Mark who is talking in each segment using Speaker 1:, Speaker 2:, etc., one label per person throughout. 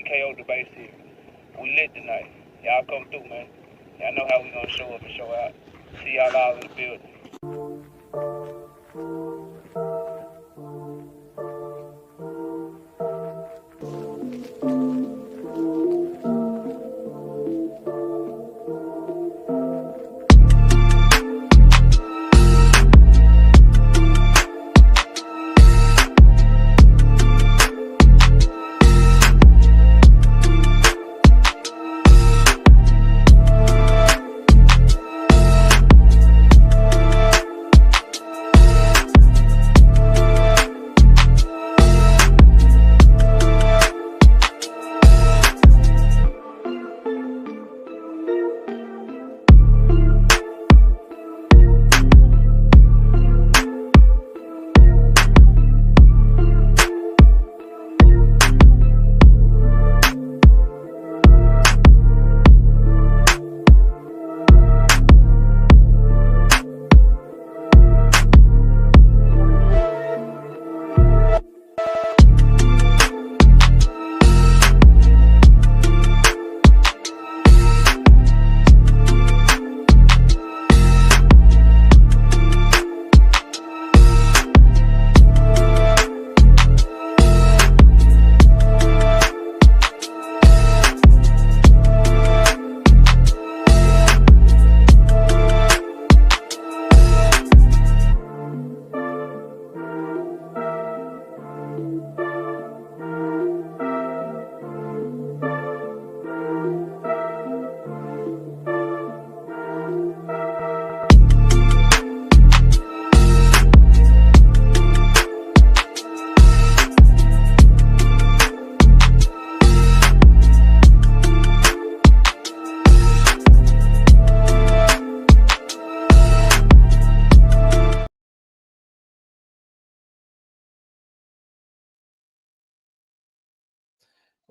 Speaker 1: KO debate series. We lit tonight. Y'all come through, man. Y'all know how we gonna show up and show out. See y'all all in the building.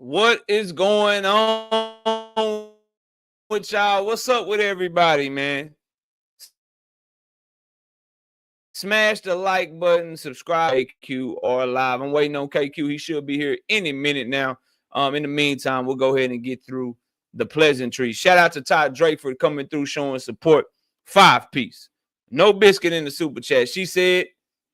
Speaker 2: What is going on with y'all? What's up with everybody, man? Smash the like button, subscribe to KQ or live. I'm waiting on KQ. He should be here any minute now. In the meantime, we'll go ahead and get through the pleasantries. Shout out to Todd Drake for coming through, showing support. 5-piece. No biscuit in the super chat. She said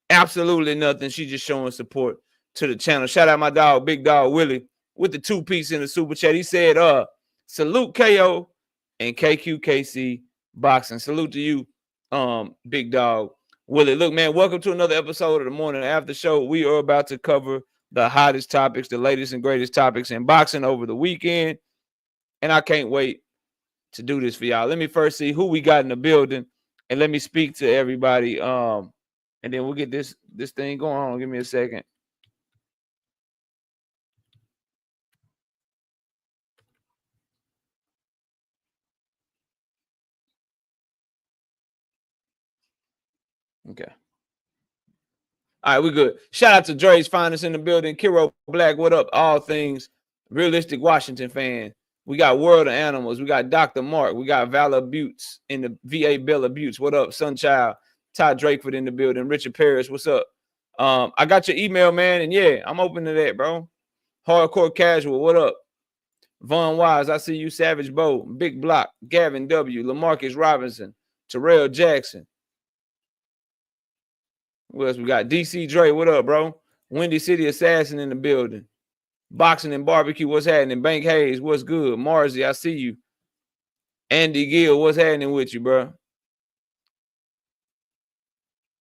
Speaker 2: absolutely nothing. She just showing support to the channel. Shout out my dog, Big Dog Willie, with the 2-piece in the super chat. He said, salute KO and KQKC boxing. Salute to you, Big Dog Willie. Look, man, welcome to another episode of the Morning After Show. We are about to cover the hottest topics, the latest and greatest topics in boxing over the weekend. And I can't wait to do this for y'all. Let me first see who we got in the building, and let me speak to everybody. And then we'll get this thing going on. Give me a second. Okay. All right, we good. Shout out to Dre's Finest in the building. Kiro Black, what up? All things realistic Washington fan. We got World of Animals. We got Dr. Mark. We got Valor Buttes in the VA Bella Buttes. What up, Sunchild? Todd Drakeford in the building. Richard Paris, what's up? I got your email, man, and yeah, I'm open to that, bro. Hardcore Casual, what up? Von Wise, I see you. Savage Bo, Big Block, Gavin W, LaMarcus Robinson, Terrell Jackson. What else we got? DC Dre, what up, bro? Windy City Assassin in the building. Boxing and Barbecue, what's happening? Bank Hayes, what's good? Marzi, I see you. Andy Gill, what's happening with you, bro?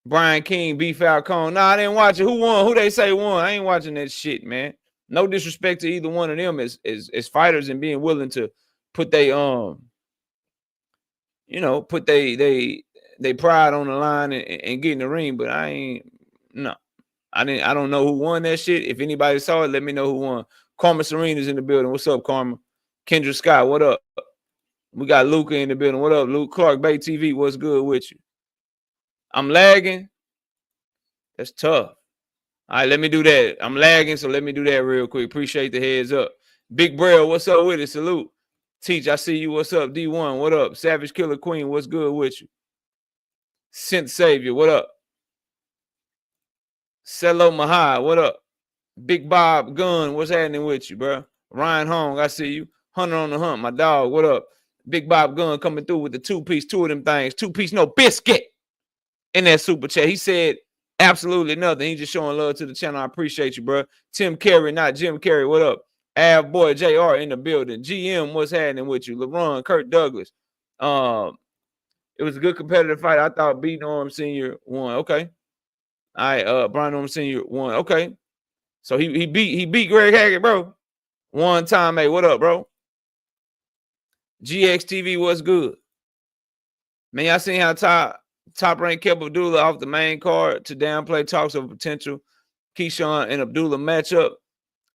Speaker 2: Brian King, B Falcone. Nah, I didn't watch it. Who won? Who they say won? I ain't watching that shit, man. No disrespect to either one of them as fighters and being willing to put they put they pride on the line and get in the ring, but I don't know who won that shit. If anybody saw it, let me know who won. Karma Serena's in the building. What's up, Karma? Kendra Scott, what up? We got Luca in the building. What up, Luke? Clark Bay TV, what's good with you? I'm lagging. That's tough. All right, let me do that. I'm lagging, so let me do that real quick. Appreciate the heads up. Big Braille, what's up with it? Salute. Teach, I see you. What's up? D1, what up? Savage Killer Queen, what's good with you? Synth Savior, what up? Cello Mahai, what up? Big Bob Gun, what's happening with you, bro? Ryan Hong, I see you. Hunter on the Hunt, my dog. What up? Big Bob Gunn coming through with the 2-piece, 2 of them things. 2-piece, no biscuit in that super chat. He said absolutely nothing. He just showing love to the channel. I appreciate you, bro. Tim Carey, not Jim Carey. What up? Av Boy JR in the building. GM, what's happening with you? LeBron, Kurt Douglas. It was a good competitive fight. I thought beating Norm Sr. won. Okay. All right, Brian Norm Sr. won. Okay. So he beat Greg Hackett, bro. One time, hey, what up, bro? GXTV, what's good? Man, y'all seen how top rank kept Abdullah off the main card to downplay talks of a potential Keyshawn and Abdullah matchup.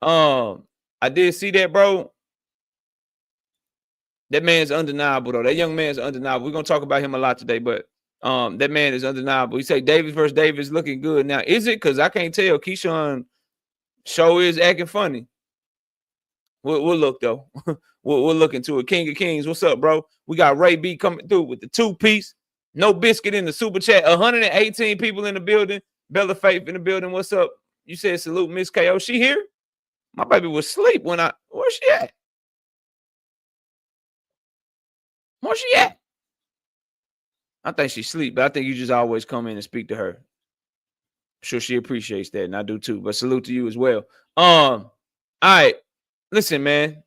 Speaker 2: I did see that, bro. That man's undeniable, though. That young man's undeniable. We're gonna talk about him a lot today, but that man is undeniable. He say Davis versus Davis looking good. Now, is it? Because I can't tell. Keyshawn show is acting funny. We'll look, though. we'll look into it. King of Kings, what's up, bro? We got Ray B coming through with the 2-piece. No biscuit in the super chat. 118 people in the building. Bella Faith in the building. What's up? You said salute Miss KO. She here? My baby was asleep when where's she at? Where's she at? I think she's asleep, but I think you just always come in and speak to her. I'm sure she appreciates that, and I do too. But salute to you as well. All right. Listen, man.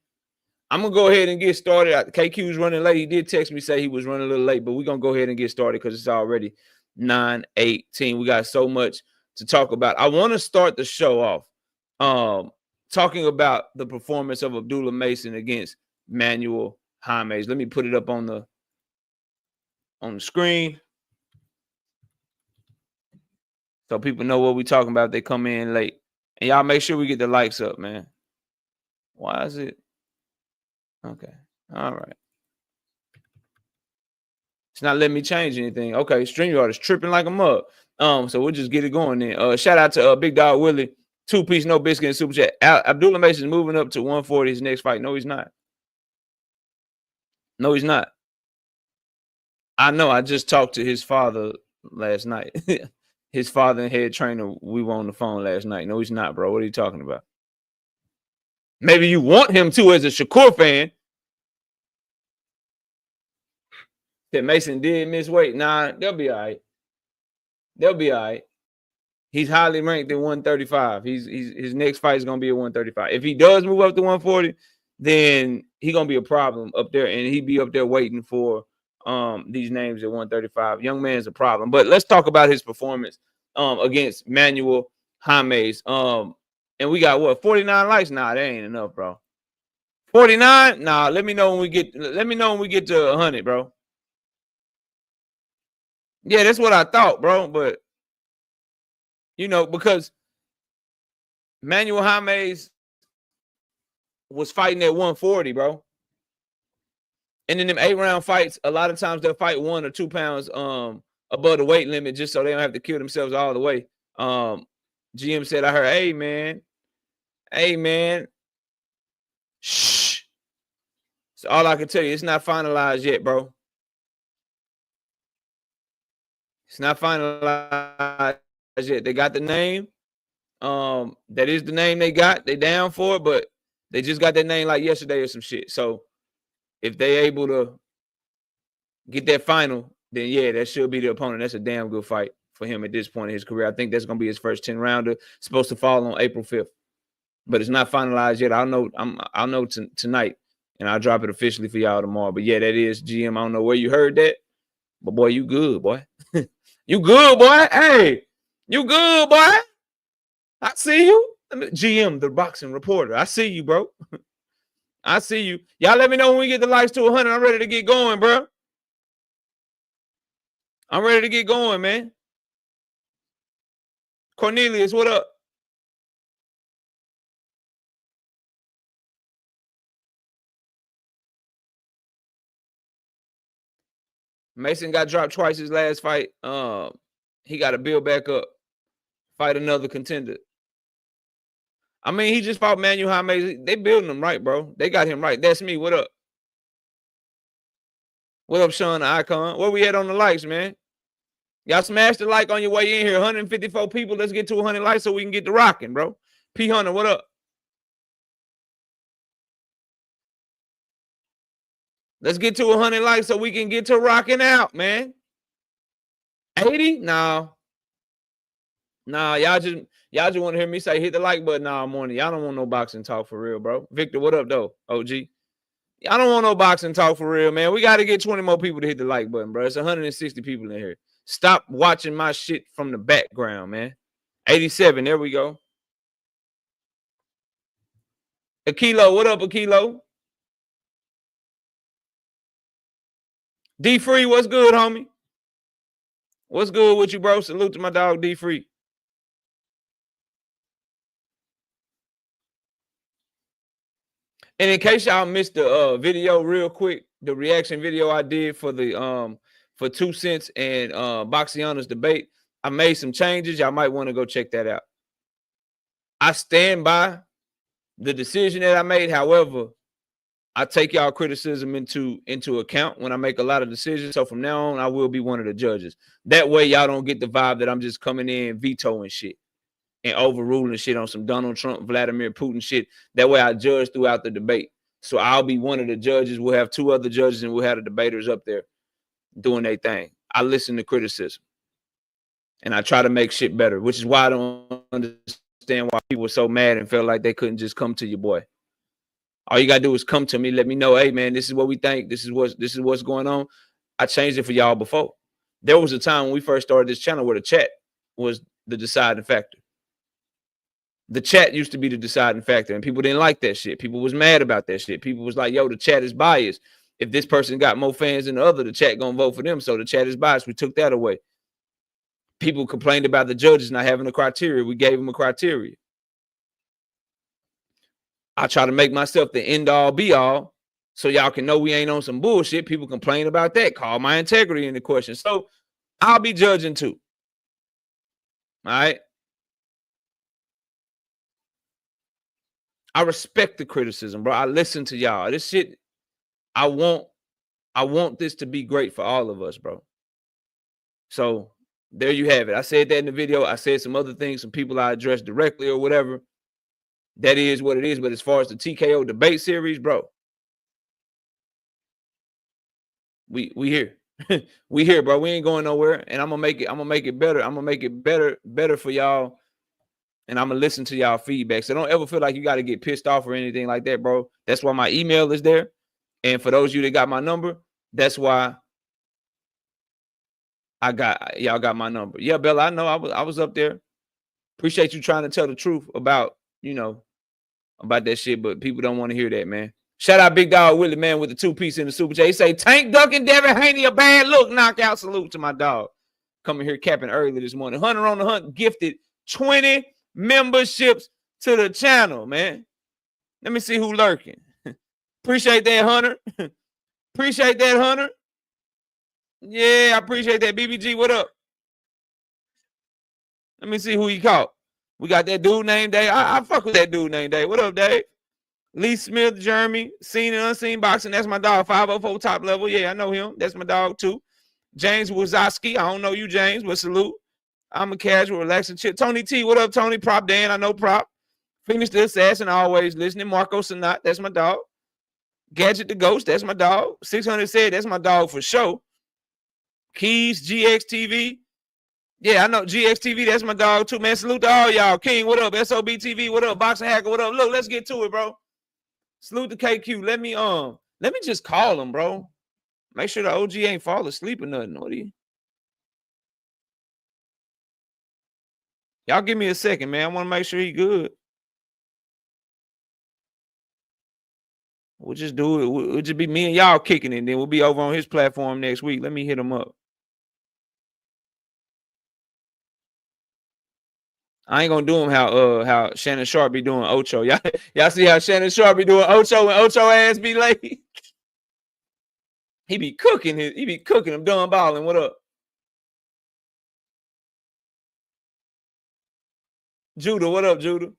Speaker 2: I'm gonna go ahead and get started. KQ's running late. He did text me, say he was running a little late, but we're gonna go ahead and get started because it's already 9:18. We got so much to talk about. I want to start the show off talking about the performance of Abdullah Mason against Manuel James. Let me put it up on the screen so people know what we're talking about if they come in late. And y'all make sure we get the likes up, man. Why is it? Okay. All right. It's not letting me change anything. Okay. StreamYard is tripping like a mug. So we'll just get it going then. Shout out to Big Dog Willie. 2-piece, no biscuit in super chat. Abdullah Mason is moving up to 140 his next fight. No, he's not. No, he's not. I know. I just talked to his father last night. His father and head trainer, we were on the phone last night. No, he's not, bro. What are you talking about? Maybe you want him to as a Shakur fan. That Mason did miss weight. Nah, they'll be all right. They'll be all right. He's highly ranked at 135. His next fight is gonna be at 135. If he does move up to 140, then he's gonna be a problem up there, and he'd be up there waiting for these names at 135. Young man's a problem. But let's talk about his performance against Manuel James. And we got what, 49 likes? Nah, that ain't enough, bro. 49? Nah, let me know when we get to 100, bro. Yeah, that's what I thought, bro. But you know, because Manuel James was fighting at 140, bro. And in them 8-round fights, a lot of times they'll fight 1 or 2 pounds above the weight limit just so they don't have to kill themselves all the way. GM said, I heard, hey, man. Shh. So all I can tell you, it's not finalized yet, bro. It's not finalized yet. They got the name. That is the name they got. They down for it, but they just got that name like yesterday or some shit. So if they able to get that final, then yeah, that should be the opponent. That's a damn good fight for him at this point in his career. I think that's gonna be his first 10-rounder. Supposed to fall on April 5th, but it's not finalized yet. I'll know tonight, and I'll drop it officially for y'all tomorrow. But yeah, that is GM. I don't know where you heard that, but boy, you good, boy. You good, boy. Hey, you good, boy. I see you. GM, the boxing reporter. I see you, bro. I see you. Y'all let me know when we get the likes to 100. I'm ready to get going, bro. I'm ready to get going, man. Cornelius, what up? Mason got dropped twice his last fight. He got to build back up, fight another contender. I mean, he just fought Manuel James. They building him right, bro. They got him right. That's me. What up? What up, Sean the Icon? Where we at on the likes, man? Y'all smash the like on your way in here. 154 people. Let's get to 100 likes so we can get to rocking, bro. P Hunter, what up? Let's get to 100 likes so we can get to rocking out, man. 80? No. Nah, y'all just want to hear me say hit the like button all morning. Y'all don't want no boxing talk for real, bro. Victor, what up, though? OG. Y'all don't want no boxing talk for real, man. We got to get 20 more people to hit the like button, bro. It's 160 people in here. Stop watching my shit from the background, man. 87, there we go. Akilo, what up, Akilo? D Free, what's good, homie? What's good with you, bro? Salute to my dog D Free. And in case y'all missed the video real quick, the reaction video I did for the for 2 Cents and Boxiana's debate, I made some changes. Y'all might want to go check that out. I stand by the decision that I made. However, I take y'all criticism into account when I make a lot of decisions. So from now on, I will be one of the judges. That way, y'all don't get the vibe that I'm just coming in vetoing shit and overruling shit on some Donald Trump, Vladimir Putin shit. That way I judge throughout the debate. So I'll be one of the judges. We'll have 2 other judges and we'll have the debaters up there doing their thing. I listen to criticism and I try to make shit better, which is why I don't understand why people were so mad and felt like they couldn't just come to your boy. All you got to do is come to me, let me know, hey, man, this is what we think. This is what's going on. I changed it for y'all before. There was a time when we first started this channel where the chat was the deciding factor. The chat used to be the deciding factor, and people didn't like that shit. People was mad about that shit. People was like, yo, the chat is biased. If this person got more fans than the other, the chat gonna vote for them, so the chat is biased. We took that away. People complained about the judges not having a criteria. We gave them a criteria. I try to make myself the end-all, be-all, so y'all can know we ain't on some bullshit. People complain about that. Call my integrity into question. So I'll be judging too. All right? I respect the criticism, bro. I listen to y'all. This shit, I want this to be great for all of us, bro. So there you have it. I said that in the video. I said some other things, some people I addressed directly or whatever. That is what it is. But as far as the TKO debate series, bro, we here. We here, bro. We ain't going nowhere. And I'm gonna make it better. I'm gonna make it better for y'all. And I'm gonna listen to y'all feedback. So don't ever feel like you got to get pissed off or anything like that, bro. That's why my email is there. And for those of you that got my number, that's why y'all got my number. Yeah, Bella, I know I was up there. Appreciate you trying to tell the truth about, about that shit, but people don't want to hear that, man. Shout out Big Dog Willie, man, with the 2-piece in the Super J. He say, Tank Ducking Devin Haney a bad look. Knockout salute to my dog. Coming here capping early this morning. Hunter on the Hunt gifted 20 memberships to the channel, man. Let me see who lurking. Appreciate that, Hunter. Appreciate that, Hunter. Yeah, I appreciate that. BBG, what up? Let me see who he caught. We got that dude named Dave. I fuck with that dude named Dave. What up, Dave? Lee Smith, Jeremy, Seen and Unseen Boxing. That's my dog. 504 top level. Yeah, I know him. That's my dog, too. James Wazowski. I don't know you, James, but salute. I'm a casual, relaxing chick. Tony T, what up, Tony? Prop Dan, I know Prop. Finish the Assassin, always listening. Marco Sanat, that's my dog. Gadget the Ghost, that's my dog. 600 said, that's my dog for sure. Keys, GX TV. Yeah, I know GX TV, that's my dog too, man. Salute to all y'all. King, what up? SOB TV, what up? Boxing Hacker, what up? Look, let's get to it, bro. Salute to KQ. Let me just call him, bro. Make sure the OG ain't fall asleep or nothing. What do you? Y'all give me a second, man. I want to make sure he good. We'll just do it. It'll just be me and y'all kicking it. Then we'll be over on his platform next week. Let me hit him up. I ain't gonna do him how Shannon Sharp be doing Ocho. Y'all see how Shannon Sharp be doing Ocho and Ocho ass be late. He be cooking him done balling. What up? Judah, what up, Judah?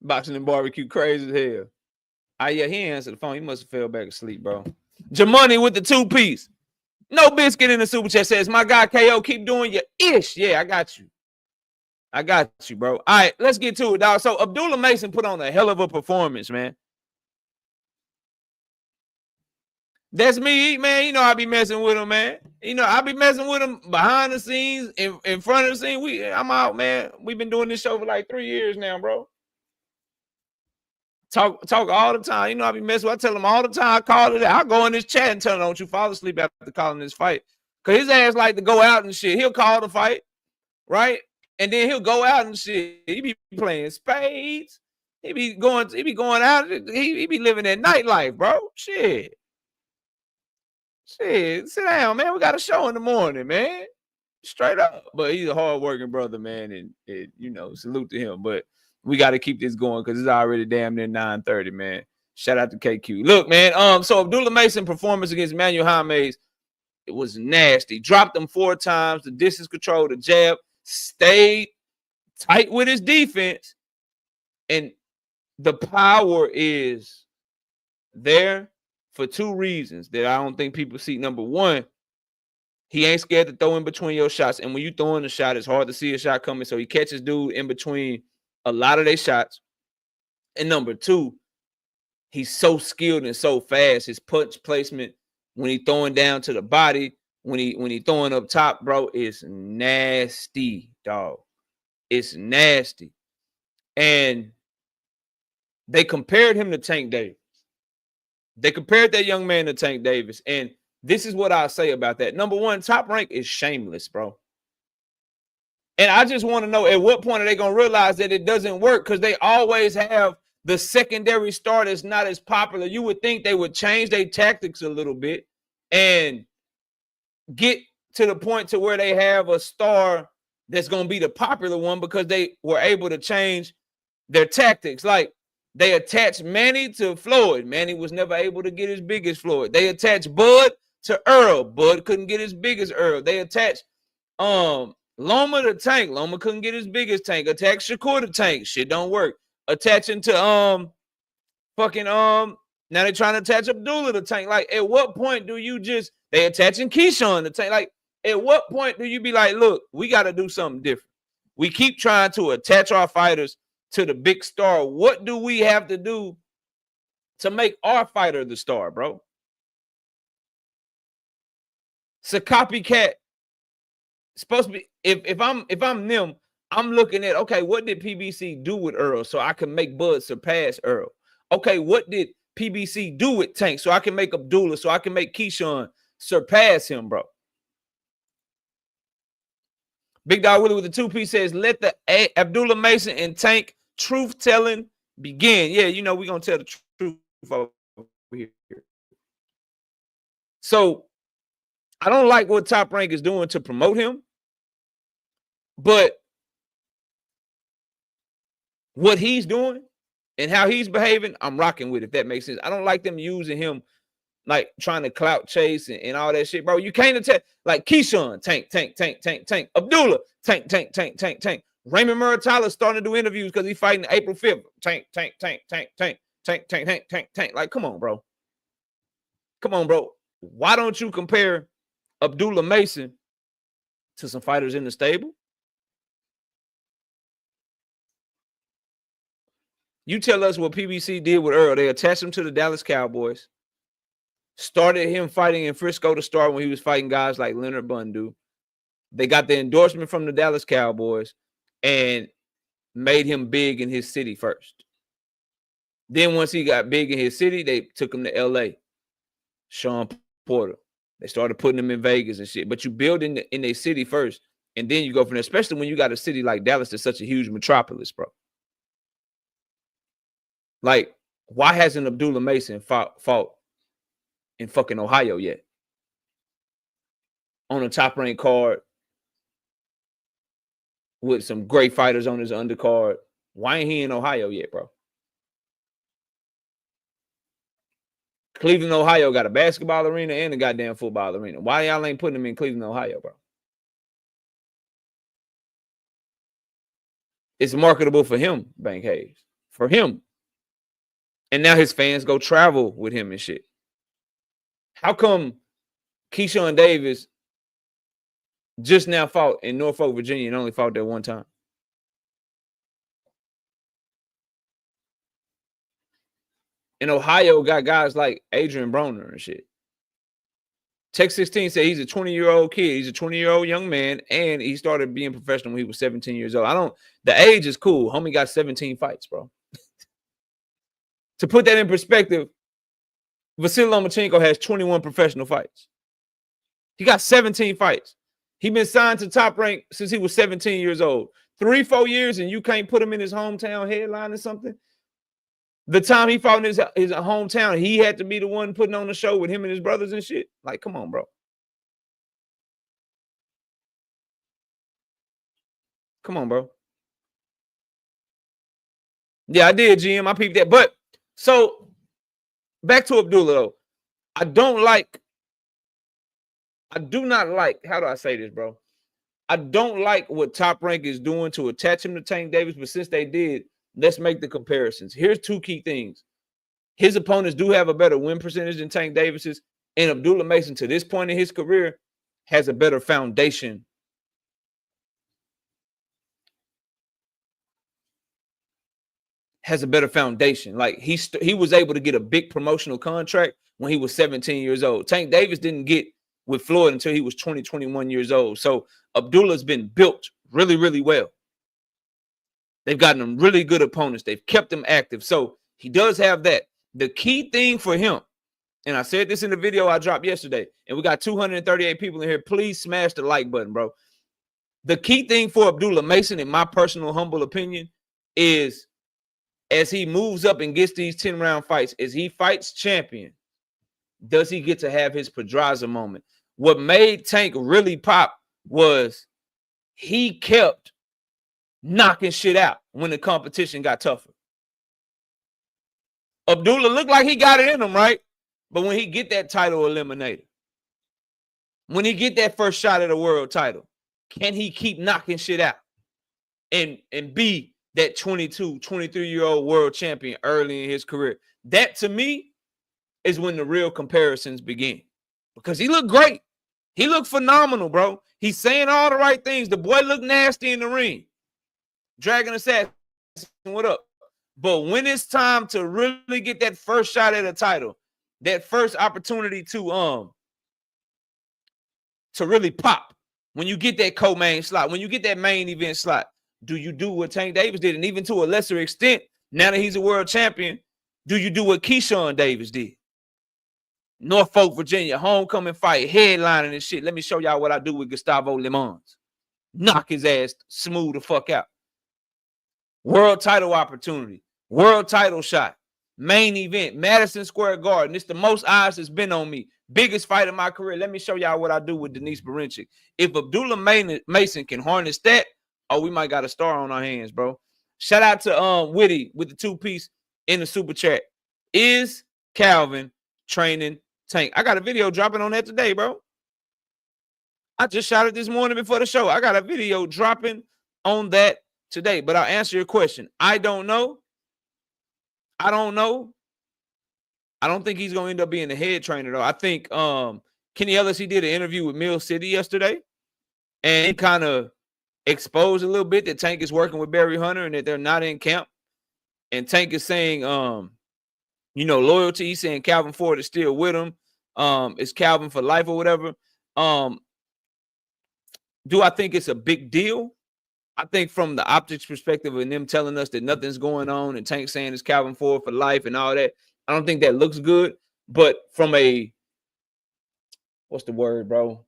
Speaker 2: Boxing and barbecue crazy as hell. Yeah, he ain't answered the phone. He must have fell back asleep, bro. Jamoney with the 2-piece. No biscuit in the super chat says, my guy KO, keep doing your ish. Yeah, I got you. I got you, bro. All right, let's get to it, dog. So Abdullah Mason put on a hell of a performance, man. That's me, man. You know I be messing with him, man. You know I be messing with him behind the scenes, in front of the scene. I'm out, man. We've been doing this show for like 3 years now, bro. Talk all the time. You know I be messing with. I tell him all the time. I call it. I go in this chat and tell him, don't you fall asleep after calling this fight, cause his ass like to go out and shit. He'll call the fight, right? And then he'll go out and shit. He be playing spades. He be going out. He be living that nightlife, bro. Shit, sit down, man. We got a show in the morning, man. Straight up. But he's a hardworking brother, man, and you know, salute to him. But we got to keep this going because it's already damn near 9:30, man. Shout out to KQ. Look, man. So Abdullah Mason performance against Manuel James, it was nasty. Dropped him 4 times. The distance control, the jab, stayed tight with his defense, and the power is there for 2 reasons that I don't think people see. Number one, he ain't scared to throw in between your shots. And when you throw in a shot, it's hard to see a shot coming. So he catches dude in between a lot of their shots. And number 2, he's so skilled and so fast. His punch placement, when he throwing down to the body, when he throwing up top, bro, is nasty, dog. It's nasty. And they compared him to Tank Davis. They compared that young man to Tank Davis. And this is what I'll say about that. Number one, Top Rank is shameless, bro. And I just want to know at what point are they going to realize that it doesn't work, because they always have the secondary star that's not as popular. You would think they would change their tactics a little bit and get to the point to where they have a star that's going to be the popular one, because they were able to change their tactics. Like, they attached Manny to Floyd. Manny was never able to get as big as Floyd. They attached Bud to Earl. Bud couldn't get as big as Earl. They attached Loma to Tank. Loma couldn't get as big as Tank. Attach Shakur to Tank. Shit don't work. Attaching to now they're trying to attach Abdullah to Tank. Like, at what point do you just, they attaching Keyshawn to Tank? Like, at what point do you be like, look, we got to do something different? We keep trying to attach our fighters to the big star. What do we have to do to make our fighter the star, bro? It's a copycat. It's supposed to be, if I'm them, I'm looking at, okay, what did PBC do with Earl so I can make Bud surpass Earl? Okay, what did PBC do with Tank so I can make Abdullah, so I can make Keyshawn surpass him, bro? Big Dog Willie with the 2-piece says, let the Abdullah Mason and Tank truth-telling begin. Yeah, you know, we're going to tell the truth over here. So, I don't like what Top Rank is doing to promote him, but what he's doing and how he's behaving, I'm rocking with, if that makes sense. I don't like them using him, like, trying to clout chase and all that shit, bro. You can't attack, like, Keyshawn, Tank. Abdullah, Tank. Raymond Muratalla starting to do interviews because he's fighting April 5th. Tank. Like, come on, bro. Why don't you compare Abdullah Mason to some fighters in the stable? You tell us what PBC did with Earl. They attached him to the Dallas Cowboys. Started him fighting in Frisco to start when he was fighting guys like Leonard Bundu. They got the endorsement from the Dallas Cowboys and made him big in his city first. Then once he got big in his city, they took him to L.A. Sean Porter. They started putting him in Vegas and shit. But you build in a city first, and then you go from there, especially when you got a city like Dallas that's such a huge metropolis, bro. Like, why hasn't Abdullah Mason fought in fucking Ohio yet? On a top-ranked card with some great fighters on his undercard. Why ain't he in Ohio yet, bro? Cleveland, Ohio got a basketball arena and a goddamn football arena. Why y'all ain't putting him in Cleveland, Ohio, bro? It's marketable for him, Bank Hayes. For him. And now his fans go travel with him and shit. How come Keyshawn Davis just now fought in Norfolk, Virginia, and only fought there one time? And Ohio got guys like Adrian Broner and shit. Tech 16 said he's a 20-year-old kid. He's a 20-year-old young man, and he started being professional when he was 17 years old. The age is cool. Homie got 17 fights, bro. To put that in perspective, Vasily Lomachenko has 21 professional fights. He got 17 fights. He been signed to Top Rank since he was 17 years old. 3-4 years, and you can't put him in his hometown headline or something? The time he fought in his hometown, he had to be the one putting on the show with him and his brothers and shit. Like, come on, bro. Come on, bro. Yeah, I did, GM. I peeped that. But, so, back to Abdullah, though. I do not like, how do I say this, bro? I don't like what Top Rank is doing to attach him to Tank Davis, but since they did, let's make the comparisons. Here's two key things. His opponents do have a better win percentage than Tank Davis's, and Abdullah Mason, to this point in his career, has a better foundation. Like, he was able to get a big promotional contract when he was 17 years old. Tank Davis didn't get with Floyd until he was 21 years old. So Abdullah's been built really, really well. They've gotten him really good opponents. They've kept him active. So he does have that. The key thing for him, and I said this in the video I dropped yesterday, and we got 238 people in here. Please smash the like button, bro. The key thing for Abdullah Mason, in my personal humble opinion, is as he moves up and gets these 10-round fights, as he fights champion, does he get to have his Pedraza moment? What made Tank really pop was he kept knocking shit out when the competition got tougher. Abdullah looked like he got it in him, right? But when he get that title eliminator, when he get that first shot at a world title, can he keep knocking shit out and be that 22, 23-year-old world champion early in his career? That, to me, is when the real comparisons begin. Because he looked great. He looked phenomenal, bro. He's saying all the right things. The boy looked nasty in the ring. Dragon Assassin, what up? But when it's time to really get that first shot at a title, that first opportunity to really pop, when you get that co-main slot, when you get that main event slot, do you do what Tank Davis did? And even to a lesser extent, now that he's a world champion, do you do what Keyshawn Davis did? Norfolk, Virginia, homecoming fight, headlining and shit. Let me show y'all what I do with Gustavo Limons. Knock his ass smooth the fuck out. World title opportunity, world title shot, main event, Madison Square Garden. It's the most eyes that's been on me. Biggest fight of my career. Let me show y'all what I do with Denise Barinchik. If Abdullah Mason can harness that, oh, we might got a star on our hands, bro. Shout out to Witty with the 2-piece in the super chat. Is Calvin training Tank? I got a video dropping on that today, bro. I just shot it this morning before the show. I got a video dropping on that today, but I'll answer your question. I don't know. I don't think he's going to end up being the head trainer, though. I think Kenny Ellis, he did an interview with Mill City yesterday, and he kind of exposed a little bit that Tank is working with Barry Hunter and that they're not in camp. And Tank is saying, loyalty. He's saying Calvin Ford is still with him. It's Calvin for life or whatever. Do I think it's a big deal? I think from the optics perspective and them telling us that nothing's going on and Tank saying it's Calvin Ford for life and all that, I don't think that looks good. But from a, what's the word, bro?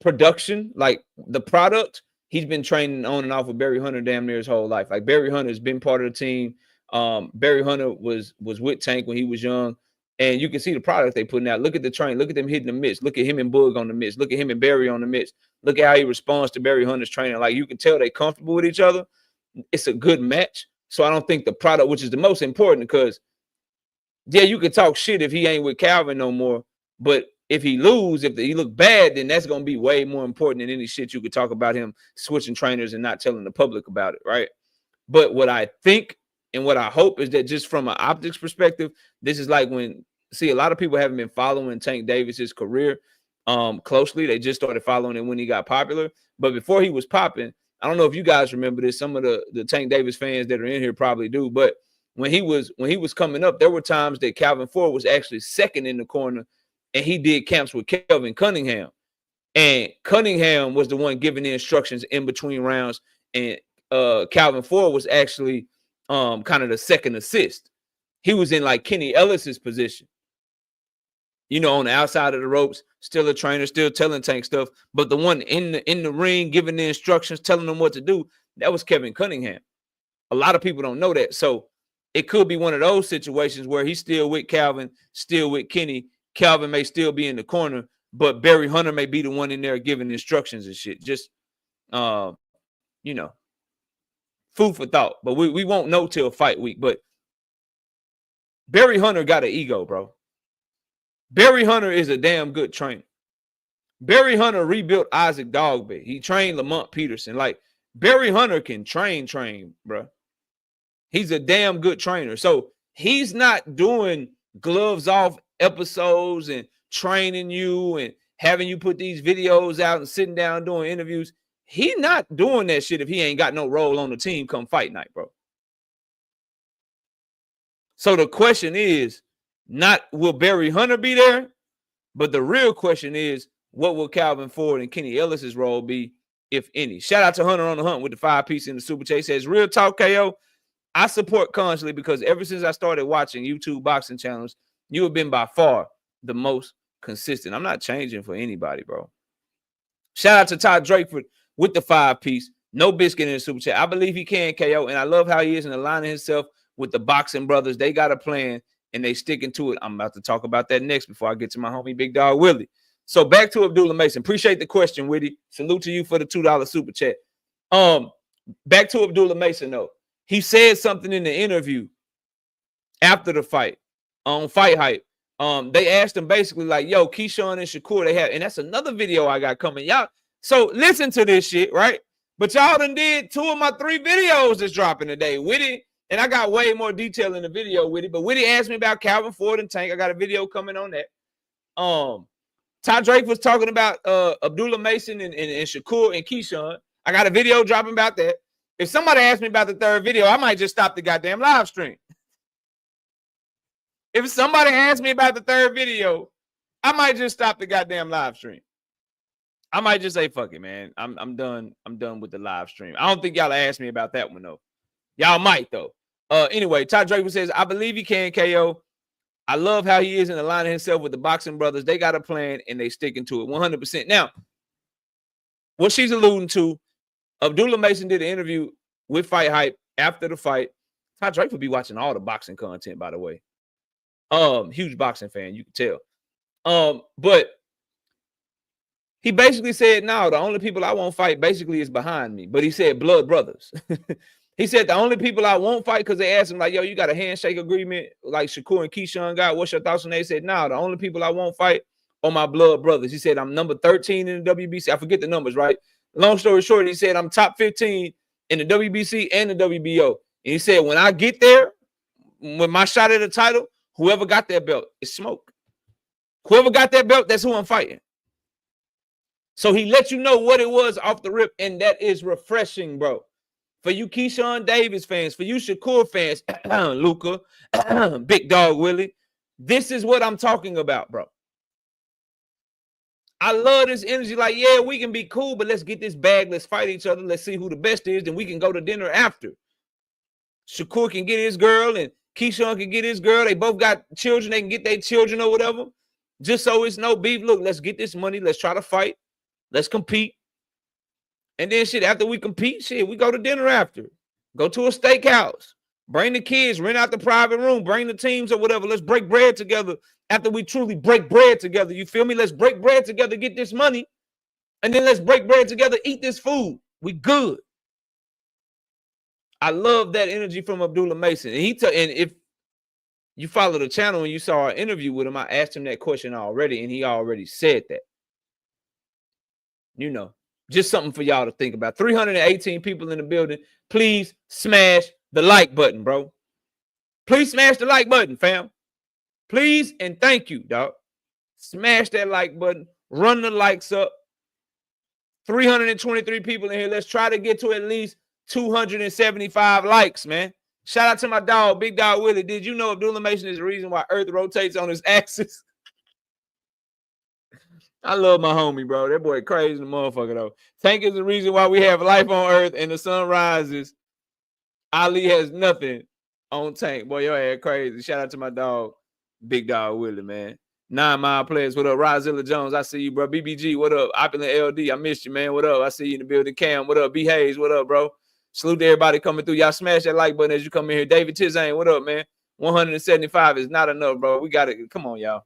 Speaker 2: Production, like the product, he's been training on and off with Barry Hunter damn near his whole life. Like Barry Hunter has been part of the team. Barry Hunter was with Tank when he was young. And you can see the product they putting out. Look at the train. Look at them hitting the mitts. Look at him and Boog on the mitts. Look at him and Barry on the mitts. Look at how he responds to Barry Hunter's training. Like, you can tell they're comfortable with each other. It's a good match. So I don't think the product, which is the most important, because, yeah, you can talk shit if he ain't with Calvin no more. But if he lose, if he look bad, then that's going to be way more important than any shit you could talk about him switching trainers and not telling the public about it, right? But what I think and what I hope is that just from an optics perspective, this is like when see, a lot of people haven't been following Tank Davis's career closely. They just started following it when he got popular. But before he was popping, I don't know if you guys remember this. Some of the Tank Davis fans that are in here probably do. But when he was coming up, there were times that Calvin Ford was actually second in the corner, and he did camps with Kelvin Cunningham. And Cunningham was the one giving the instructions in between rounds, and Calvin Ford was actually kind of the second assist. He was in like Kenny Ellis's position, you know, on the outside of the ropes, still a trainer, still telling Tank stuff, but the one in the ring giving the instructions, telling them what to do, that was Kevin Cunningham. A lot of people don't know that, so it could be one of those situations where he's still with Calvin, still with Kenny. Calvin may still be in the corner, but Barry Hunter may be the one in there giving instructions and shit. Just, you know, food for thought. But we won't know till fight week. But Barry Hunter got an ego, bro. Barry Hunter is a damn good trainer. Barry Hunter rebuilt Isaac Dogbe. He trained Lamont Peterson. Like, Barry Hunter can train, bro. He's a damn good trainer. So he's not doing gloves off episodes and training you and having you put these videos out and sitting down doing interviews. He's not doing that shit if he ain't got no role on the team come fight night, bro. So the question is not will Barry Hunter be there, but the real question is what will Calvin Ford and Kenny Ellis's role be, if any? Shout out to Hunter on the Hunt with the 5-piece in the Super Chat. Says, real talk, KO, I support Constantly because ever since I started watching YouTube boxing channels, you have been by far the most consistent. I'm not changing for anybody, bro. Shout out to Todd Drakeford with the 5-piece. No biscuit in the Super Chat. I believe he can, KO, and I love how he is in aligning himself with the boxing brothers. They got a plan, and they sticking to it. I'm about to talk about that next before I get to my homie Big Dog Willie. So back to Abdullah Mason. Appreciate the question, Witty. Salute to you for the $2 Super Chat. Back to Abdullah Mason, though. He said something in the interview after the fight on Fight Hype. They asked him basically like, yo, Keyshawn and Shakur, they have, and that's another video I got coming. Y'all, so listen to this shit, right? But y'all done did 2 of my 3 videos that's dropping today. Witty, and I got way more detail in the video with it, but Witty asked me about Calvin Ford and Tank. I got a video coming on that. Todd Drake was talking about Abdullah Mason and Shakur and Keyshawn. I got a video dropping about that. If somebody asked me about the 3rd video, I might just stop the goddamn live stream. If somebody asked me about the 3rd video, I might just stop the goddamn live stream. I might just say, fuck it, man. I'm done. I'm done with the live stream. I don't think y'all asked me about that one, though. Y'all might, though. Anyway, Todd Draper says, I believe he can, KO. I love how he is in aligning himself with the boxing brothers. They got a plan, and they sticking to it 100%. Now, what she's alluding to, Abdullah Mason did an interview with Fight Hype after the fight. Todd Draper be watching all the boxing content, by the way. Huge boxing fan, you can tell. But he basically said, no, the only people I won't fight basically is behind me. But he said blood brothers. He said the only people I won't fight, because they asked him, like, yo, you got a handshake agreement like Shakur and Keyshawn got. What's your thoughts on that? He said, no, the only people I won't fight are my blood brothers. He said, I'm number 13 in the WBC. I forget the numbers, right? Long story short, he said, I'm top 15 in the WBC and the WBO. And he said, when I get there, with my shot at the title, whoever got that belt is smoke. Whoever got that belt, that's who I'm fighting. So he let you know what it was off the rip, and that is refreshing, bro. For you Keyshawn Davis fans, for you Shakur fans, Luca, Big Dog Willie, this is what I'm talking about, bro. I love this energy. Like, yeah, we can be cool, but let's get this bag. Let's fight each other. Let's see who the best is. Then we can go to dinner after. Shakur can get his girl, and Keyshawn can get his girl. They both got children. They can get their children or whatever. Just so it's no beef. Look, let's get this money. Let's try to fight. Let's compete. And then shit, after we compete, shit, we go to dinner after. Go to a steakhouse. Bring the kids, rent out the private room, bring the teams or whatever. Let's break bread together after we truly break bread together. You feel me? Let's break bread together, get this money. And then let's break bread together, eat this food. We good. I love that energy from Abdullah Mason. And and if you follow the channel and you saw our interview with him, I asked him that question already, and he already said that. You know, just something for y'all to think about. 318 people in the building. Please smash the like button, bro. Please smash the like button, fam. Please and thank you, dog. Smash that like button. Run the likes up. 323 people in here. Let's try to get to at least 275 likes, man. Shout out to my dog, Big Dog Willie. Did you know Abdullah Mason is the reason why Earth rotates on its axis? I love my homie, bro. That boy crazy the motherfucker, though. Tank is the reason why we have life on Earth and the sun rises. Ali has nothing on Tank. Boy, your ass crazy. Shout out to my dog, Big Dog Willie, man. 9 Mile Players, what up? Rozilla Jones, I see you, bro. BBG, what up? Opulent LD, I missed you, man. What up? I see you in the building. Cam, what up? B Hayes, what up, bro? Salute to everybody coming through. Y'all smash that like button as you come in here. David Tizane, what up, man? 175 is not enough, bro. We got it. Come on, y'all.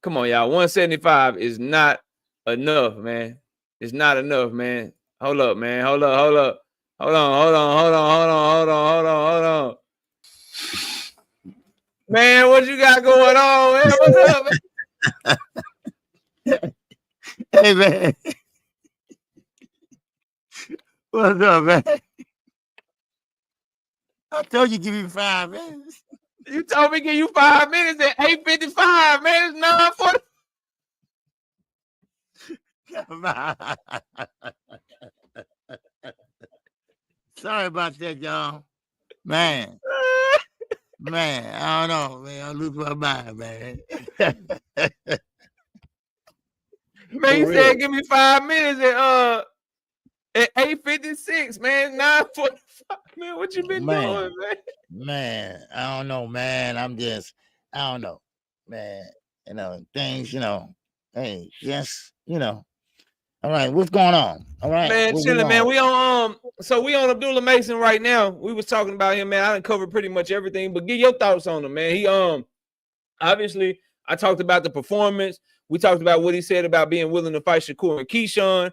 Speaker 2: Come on, y'all. 175 is not enough, man. It's not enough, man. Hold up, man. Hold up. Hold on. Man, what you got going on, man? What's up,
Speaker 3: man? Hey, man. What's up, man? I told you give me 5 minutes.
Speaker 2: You told me give you 5 minutes at 8:55, man. It's 9:40.
Speaker 3: Come on. Sorry about that, y'all. Man. Man, I don't know, man. I lose my mind, man.
Speaker 2: Man, you said give me 5 minutes at 8:56, man. 9:45. Man, what you been doing, man?
Speaker 3: Man, I don't know, man. I don't know, man. You know, things, hey, just, All right, what's going on? All right,
Speaker 2: man, chilling, man. We on Abdullah Mason right now. We was talking about him, man. I done covered pretty much everything, but get your thoughts on him, man. He obviously I talked about the performance. We talked about what he said about being willing to fight Shakur and Keyshawn.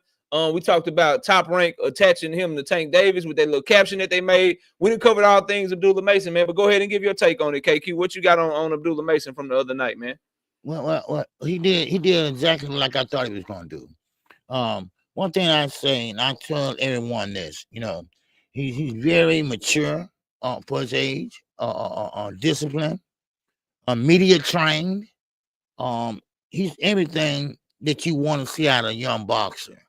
Speaker 2: We talked about Top Rank attaching him to Tank Davis with that little caption that they made. We done covered all things Abdullah Mason, man. But go ahead and give your take on it, KQ. What you got on Abdullah Mason from the other night, man?
Speaker 3: Well, he did exactly like I thought he was going to do. One thing I say, and I tell everyone this, he's very mature for his age, disciplined, media trained. He's everything that you want to see out of a young boxer.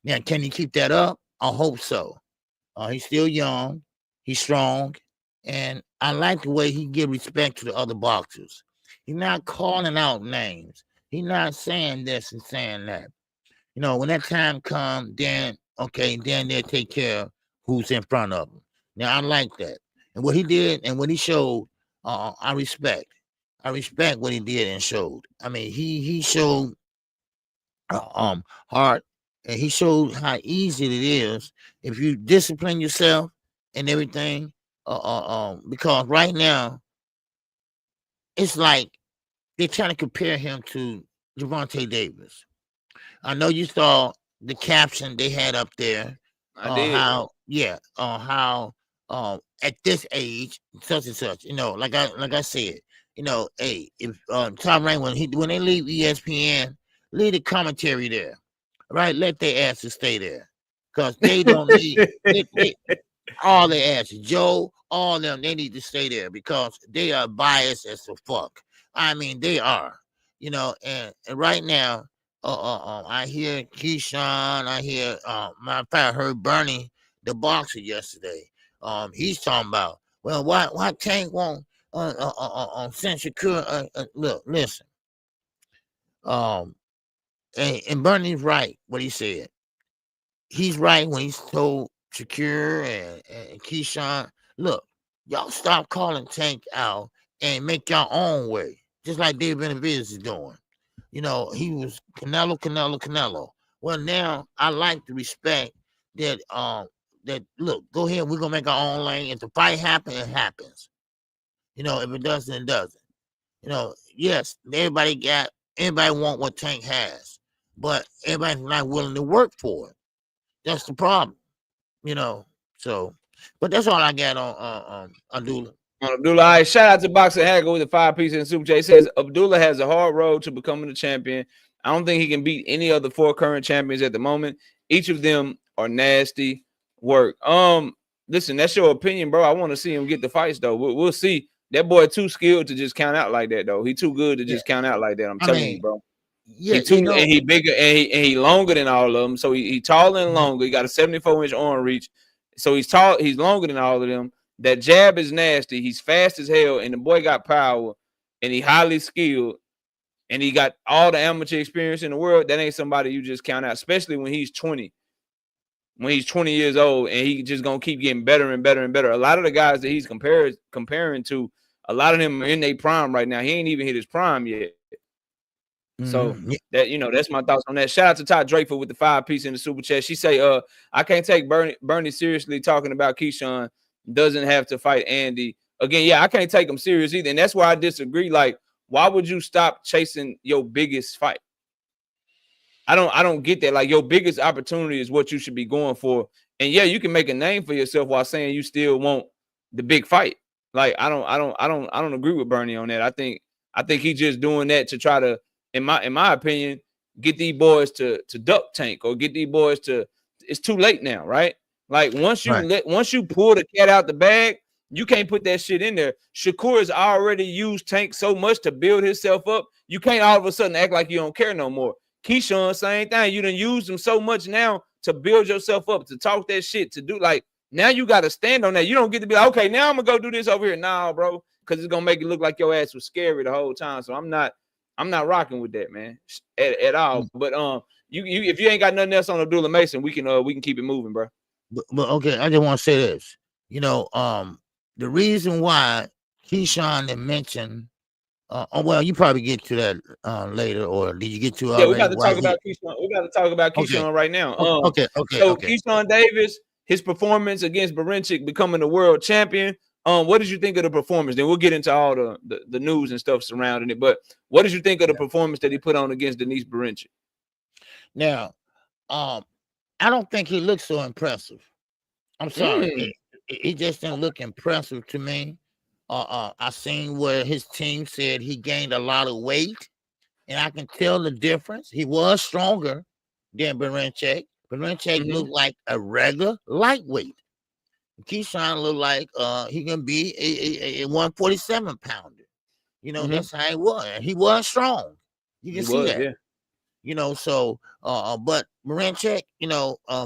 Speaker 3: Now, can he keep that up? I hope so. He's still young, he's strong, and I like the way he gives respect to the other boxers. He's not calling out names. He's not saying this and saying that. When that time comes, then they'll take care of who's in front of him. Now, I like that. And what he did and what he showed, I respect. I respect what he did and showed. I mean, he showed heart, and he showed how easy it is if you discipline yourself and everything. Because right now, it's like they're trying to compare him to Gervonta Davis. I know you saw the caption they had up there.
Speaker 2: I did.
Speaker 3: How at this age, such and such, like I said, hey, if Tom Rain when they leave ESPN, leave the commentary there, right? Let their asses stay there, because they don't need all their asses. Joe, all them, they need to stay there because they are biased as a fuck. I mean, they are, and right now. I hear Keyshawn. I hear matter of fact, I heard Bernie, the boxer, yesterday. He's talking about, well, why Tank won't send Shakur? Look, listen. And Bernie's right what he said. He's right when he's told Shakur and Keyshawn, look, y'all stop calling Tank out and make your own way, just like Dave Benavidez is doing. He was Canelo. Well, now I like the respect that look, go ahead, we're gonna make our own lane. If the fight happens, it happens. If it doesn't, it doesn't. Yes, everybody want what Tank has, but everybody's not willing to work for it. That's the problem. So but that's all I got on Abdullah.
Speaker 2: Abdullah, all right, shout out to Boxer Hagger with the 5-piece in Super J. Says Abdullah has a hard road to becoming a champion. I don't think he can beat any of the 4 current champions at the moment. Each of them are nasty work. Listen, that's your opinion, bro. I want to see him get the fights though. We'll see That boy too skilled to just count out like that, though. He too good to
Speaker 3: Yeah.
Speaker 2: just count out like that. I'm
Speaker 3: I
Speaker 2: telling you,
Speaker 3: mean,
Speaker 2: bro.
Speaker 3: yeah,
Speaker 2: He too and he bigger and he longer than all of them. So he taller and longer. He got a 74-inch arm reach. So he's tall. He's longer than all of them. That jab is nasty. He's fast as hell, and the boy got power, and he highly skilled, and he got all the amateur experience in the world. That ain't somebody you just count out, especially when he's 20. When he's 20 years old, and he just gonna keep getting better and better and better. A lot of the guys that he's comparing to, a lot of them are in their prime right now. He ain't even hit his prime yet. So that that's my thoughts on that. Shout out to Todd Draper with the 5-piece in the super chat. She say, I can't take Bernie seriously talking about Keyshawn doesn't have to fight Andy. Again, yeah, I can't take him serious either. And that's why I disagree. Like, why would you stop chasing your biggest fight? I don't get that. Like, your biggest opportunity is what you should be going for. And yeah, you can make a name for yourself while saying you still want the big fight. Like, I don't agree with Bernie on that. I think he's just doing that to try to, in my opinion, get these boys to duck tank or get these boys to. It's too late now, right? Like, once you pull the cat out the bag, you can't put that shit in there. Shakur has already used Tank so much to build himself up. You can't all of a sudden act like you don't care no more. Keyshawn, same thing. You done used him so much now to build yourself up, to talk that shit, to do like, now you got to stand on that. You don't get to be like, okay, now I'm gonna go do this over here. Nah, bro, because it's gonna make it look like your ass was scary the whole time. So I'm not rocking with that, man, at all. But you if you ain't got nothing else on Abdullah Mason, we can keep it moving, bro.
Speaker 3: But okay, I just want to say this. The reason why Keyshawn had mentioned, well, you probably get to that later, or did you get to
Speaker 2: already? Yeah, we got to talk about Keyshawn. We got to talk about Keyshawn right now.
Speaker 3: Okay.
Speaker 2: So Keyshawn Davis, his performance against Barincic becoming the world champion. What did you think of the performance? Then we'll get into all the news and stuff surrounding it. But what did you think of the performance that he put on against Denise Barincic?
Speaker 3: Now, I don't think he looked so impressive. I'm sorry. It just didn't look impressive to me. I seen where his team said he gained a lot of weight, and I can tell the difference. He was stronger than Barincic. Barincic looked like a regular lightweight. Keyshawn looked like he can be a 147 pounder. That's how he was. He was strong. You can see that. Yeah. So but Barincic,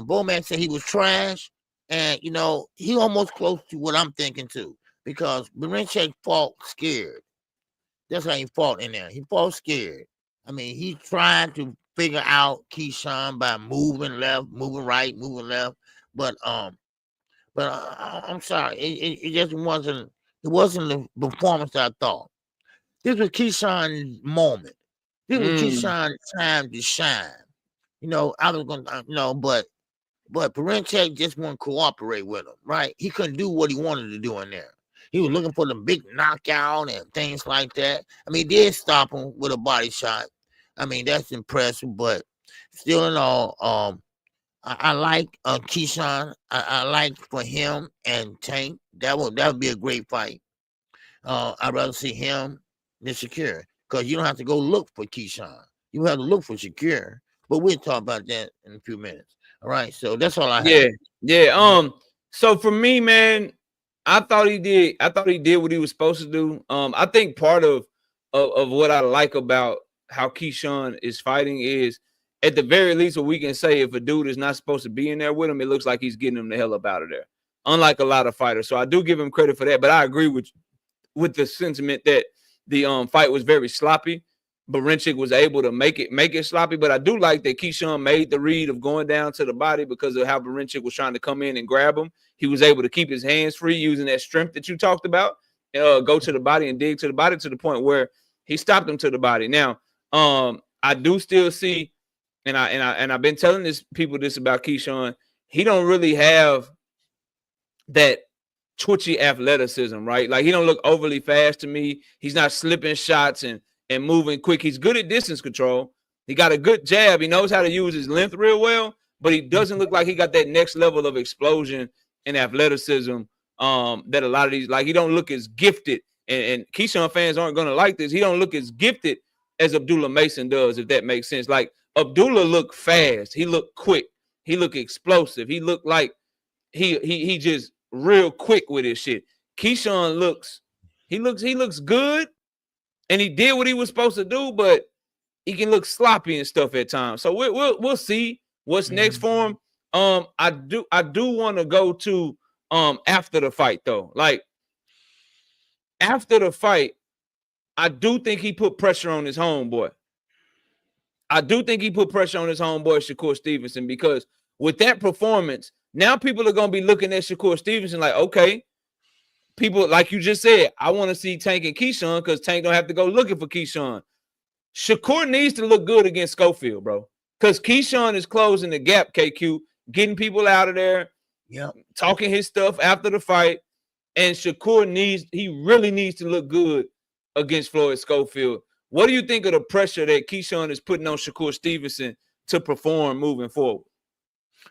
Speaker 3: Bowman said he was trash, and he almost close to what I'm thinking too, because Barincic fought scared. That's how he fought in there. He fought scared. I mean, he tried to figure out Keyshawn by moving left, moving right, moving left, but I'm sorry, it just wasn't. It wasn't the performance I thought. This was Keyshawn's moment. This was Keyshawn's time to shine. I was gonna, but Barincic just wouldn't cooperate with him. Right? He couldn't do what he wanted to do in there. He was looking for the big knockout and things like that. I mean, he did stop him with a body shot. I mean, that's impressive, but still in all, I like Keyshawn. I like for him and Tank. That would be a great fight. I'd rather see him than Shakur, because you don't have to go look for Keyshawn. You have to look for Shakur. But we'll talk about that in a few minutes. All right. So that's all I have.
Speaker 2: Yeah. So for me, man, I thought he did what he was supposed to do. I think part of what I like about how Keyshawn is fighting is, at the very least, what we can say, if a dude is not supposed to be in there with him, it looks like he's getting him the hell up out of there. Unlike a lot of fighters. So I do give him credit for that, but I agree with the sentiment that the fight was very sloppy. Barincic was able to make it sloppy, but I do like that Keyshawn made the read of going down to the body because of how Barincic was trying to come in and grab him. He was able to keep his hands free using that strength that you talked about, go to the body and dig to the body to the point where he stopped him to the body. Now, I do still see, and I've been telling people about Keyshawn, he don't really have that twitchy athleticism, right? Like, he don't look overly fast to me. He's not slipping shots and moving quick. He's good at distance control. He got a good jab. He knows how to use his length real well, but he doesn't look like he got that next level of explosion and athleticism that a lot of these, like, he don't look as gifted. And Keyshawn fans aren't going to like this. He don't look as gifted as Abdullah Mason does, if that makes sense. Like, Abdullah looked fast. He looked quick. He looked explosive. He looked like he just real quick with his shit. Keyshawn looks He looks good, and he did what he was supposed to do, but he can look sloppy and stuff at times. So we'll see what's next for him. I do want to go to after the fight though. Like after the fight, I do think he put pressure on his homeboy. Shakur Stevenson, because with that performance, now people are gonna be looking at Shakur Stevenson like, okay, people like you just said, I want to see Tank and Keyshawn because Tank don't have to go looking for Keyshawn. Shakur needs to look good against Schofield, bro, because Keyshawn is closing the gap. KQ getting people out of there, talking his stuff after the fight, and Shakur really needs to look good against Floyd Schofield. What do you think of the pressure that Keyshawn is putting on Shakur Stevenson to perform moving forward?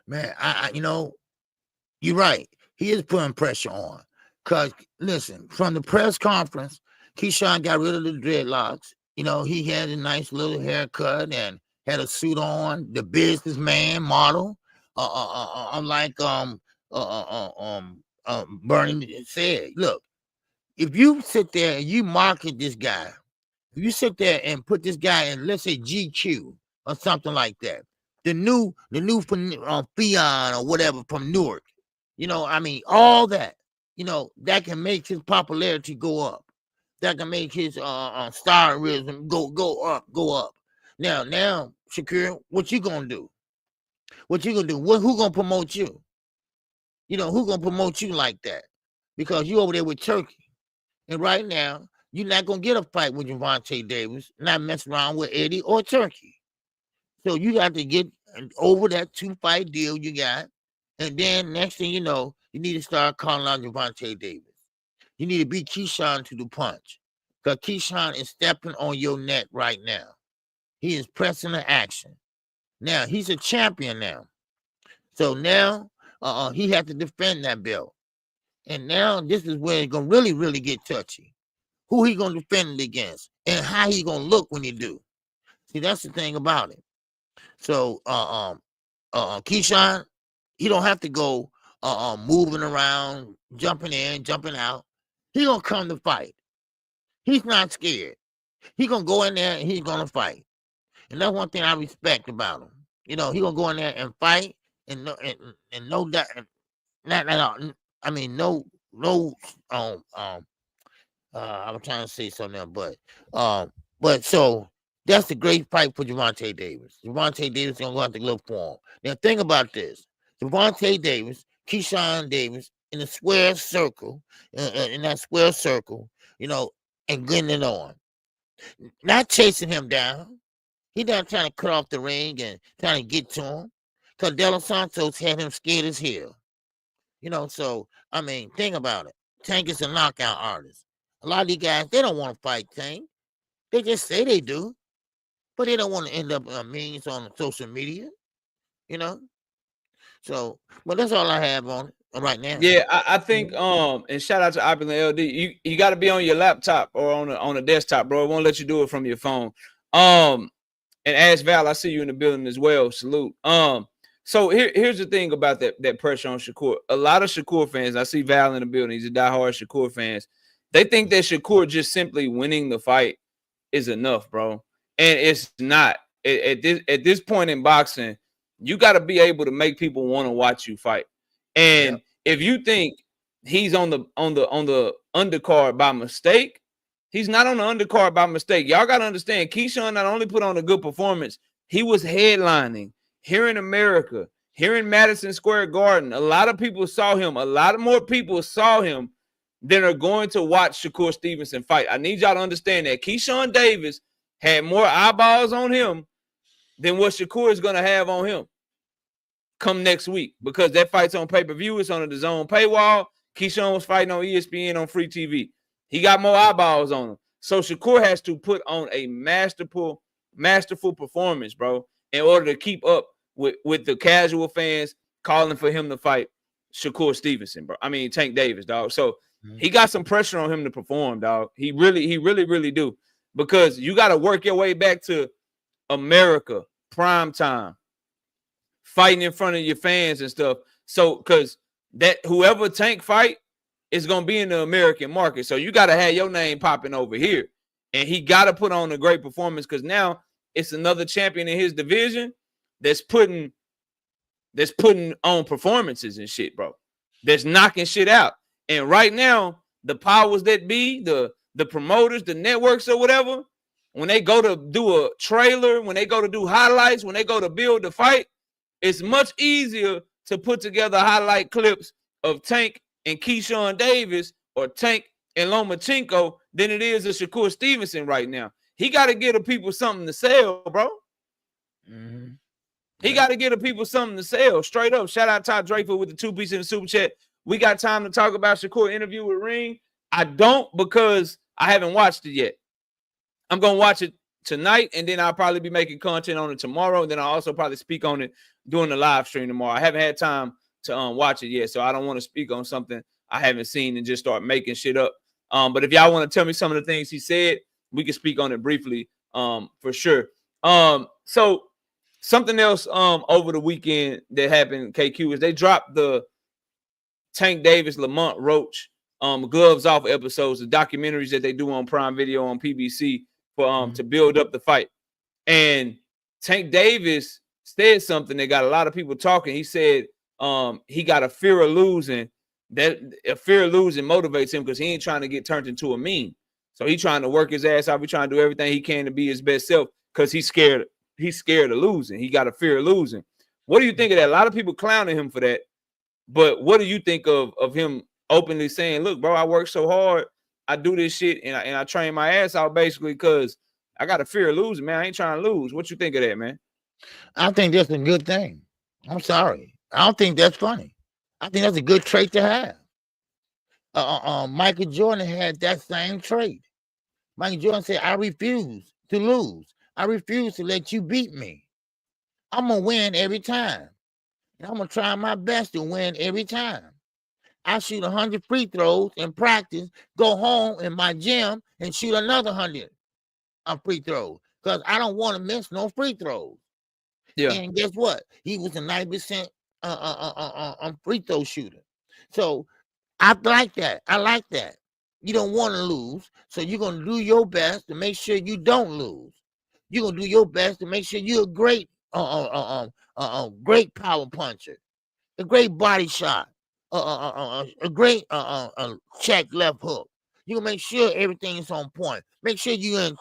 Speaker 3: Man, I you're right. He is putting pressure on. Because, listen, from the press conference, Keyshawn got rid of the dreadlocks. He had a nice little haircut and had a suit on, the businessman model. Unlike Bernie said, look, if you sit there and you market this guy, if you sit there and put this guy in, let's say GQ or something like that, the new Fion or whatever from Newark, all that, that can make his popularity go up. That can make his starism go up. Now, Shakur, what you gonna do? Who gonna promote you? Who gonna promote you like that? Because you over there with Turkey, and right now you're not gonna get a fight with Gervonta Davis, not mess around with Eddie or Turkey. So you got to get over that 2-fight deal you got, and then next thing you know, you need to start calling out Gervonta Davis. You need to beat Keyshawn to the punch, because Keyshawn is stepping on your neck right now. He is pressing the action. Now, he's a champion now. So now he has to defend that belt. And now this is where it's going to really, really get touchy. Who he going to defend it against and how he going to look when he do. See, that's the thing about it. So Keyshawn, he don't have to go moving around, jumping in, jumping out. He gonna come to fight. He's not scared. He gonna go in there and he's gonna fight. And that's one thing I respect about him. He gonna go in there and fight, and no doubt, I'm trying to say something else, but so that's the great fight for Gervonta Davis. Gervonta Davis gonna go have to look for him. Now think about this: Gervonta Davis, Keyshawn Davis in the square circle, in that square circle, and getting it on, not chasing him down. He's not trying to cut off the ring and trying to get to him, because De Los Santos had him scared as hell. So think about it. Tank is a knockout artist. A lot of these guys, they don't want to fight Tank. They just say they do, but they don't want to end up memes on social media, So, but that's all I have on it right now.
Speaker 2: Yeah, I think and shout out to Opulent LD. You got to be on your laptop or on a desktop, bro. It won't let you do it from your phone. And Ash Val, I see you in the building as well. Salute. So here's the thing about that pressure on Shakur. A lot of Shakur fans, I see Val in the building. He's a diehard Shakur fans. They think that Shakur just simply winning the fight is enough, bro. And it's not. At this point in boxing, you got to be able to make people want to watch you fight. And if you think he's on the undercard by mistake, he's not on the undercard by mistake. Y'all got to understand, Keyshawn not only put on a good performance, he was headlining here in America, here in Madison Square Garden. A lot of people saw him. A lot more people saw him than are going to watch Shakur Stevenson fight. I need y'all to understand that Keyshawn Davis had more eyeballs on him than what Shakur is going to have on him come next week, because that fight's on pay-per-view. It's on the DAZN paywall. Keyshawn was fighting on ESPN on free TV. He got more eyeballs on him. So Shakur has to put on a masterful performance, bro, in order to keep up with the casual fans calling for him to fight Shakur Stevenson, bro. Tank Davis, dog. So he got some pressure on him to perform, dog. He really do. Because you got to work your way back to America, prime time, fighting in front of your fans and stuff. So, because that whoever Tank fight, it's gonna be in the American market. So you gotta have your name popping over here. And he gotta put on a great performance because now it's another champion in his division that's putting on performances and shit, bro. That's knocking shit out. And right now, the powers that be, the promoters, the networks or whatever, when they go to do a trailer, when they go to do highlights, when they go to build the fight, it's much easier to put together highlight clips of Tank and Keyshawn Davis or Tank and Lomachenko than it is of Shakur Stevenson right now. He got to give the people something to sell, bro.
Speaker 3: Mm-hmm.
Speaker 2: He got to give the people something to sell. Straight up. Shout out Todd Draper with the 2 piece in the super chat. We got time to talk about Shakur interview with Ring. I don't because I haven't watched it yet. I'm going to watch it tonight, and then I'll probably be making content on it tomorrow. And then I'll also probably speak on it during the live stream tomorrow. I haven't had time to watch it yet, so I don't want to speak on something I haven't seen and just start making shit up. But if y'all want to tell me some of the things he said, we can speak on it briefly for sure. So something else over the weekend that happened, KQ, is they dropped the Tank Davis, Lamont Roach gloves off episodes, the documentaries that they do on Prime Video on PBC for to build up the fight. And Tank Davis said something that got a lot of people talking. He said he got a fear of losing. That a fear of losing motivates him because he ain't trying to get turned into a meme. So he's trying to work his ass off. He's trying to do everything he can to be his best self because he's scared. He's scared of losing. He got a fear of losing. What do you think of that? A lot of people clowning him for that. But what do you think of him openly saying, look, bro, I work so hard. I do this shit and I train my ass out basically because I got a fear of losing, man. I ain't trying to lose. What you think of that, man?
Speaker 3: I think that's a good thing. I'm sorry. I don't think that's funny. I think that's a good trait to have. Michael Jordan had that same trait. Michael Jordan said, I refuse to lose. I refuse to let you beat me. I'm going to win every time. And I'm going to try my best to win every time. I shoot 100 free throws in practice, go home in my gym and shoot another 100 free throws because I don't want to miss no free throws. Yeah. And guess what? He was a 90% free throw shooter. So I like that. I like that. You don't want to lose, so you're going to do your best to make sure you don't lose. You're going to do your best to make sure you're a great great power puncher, a great body shot, a great check left hook. You can make sure everything's on point. Make sure you're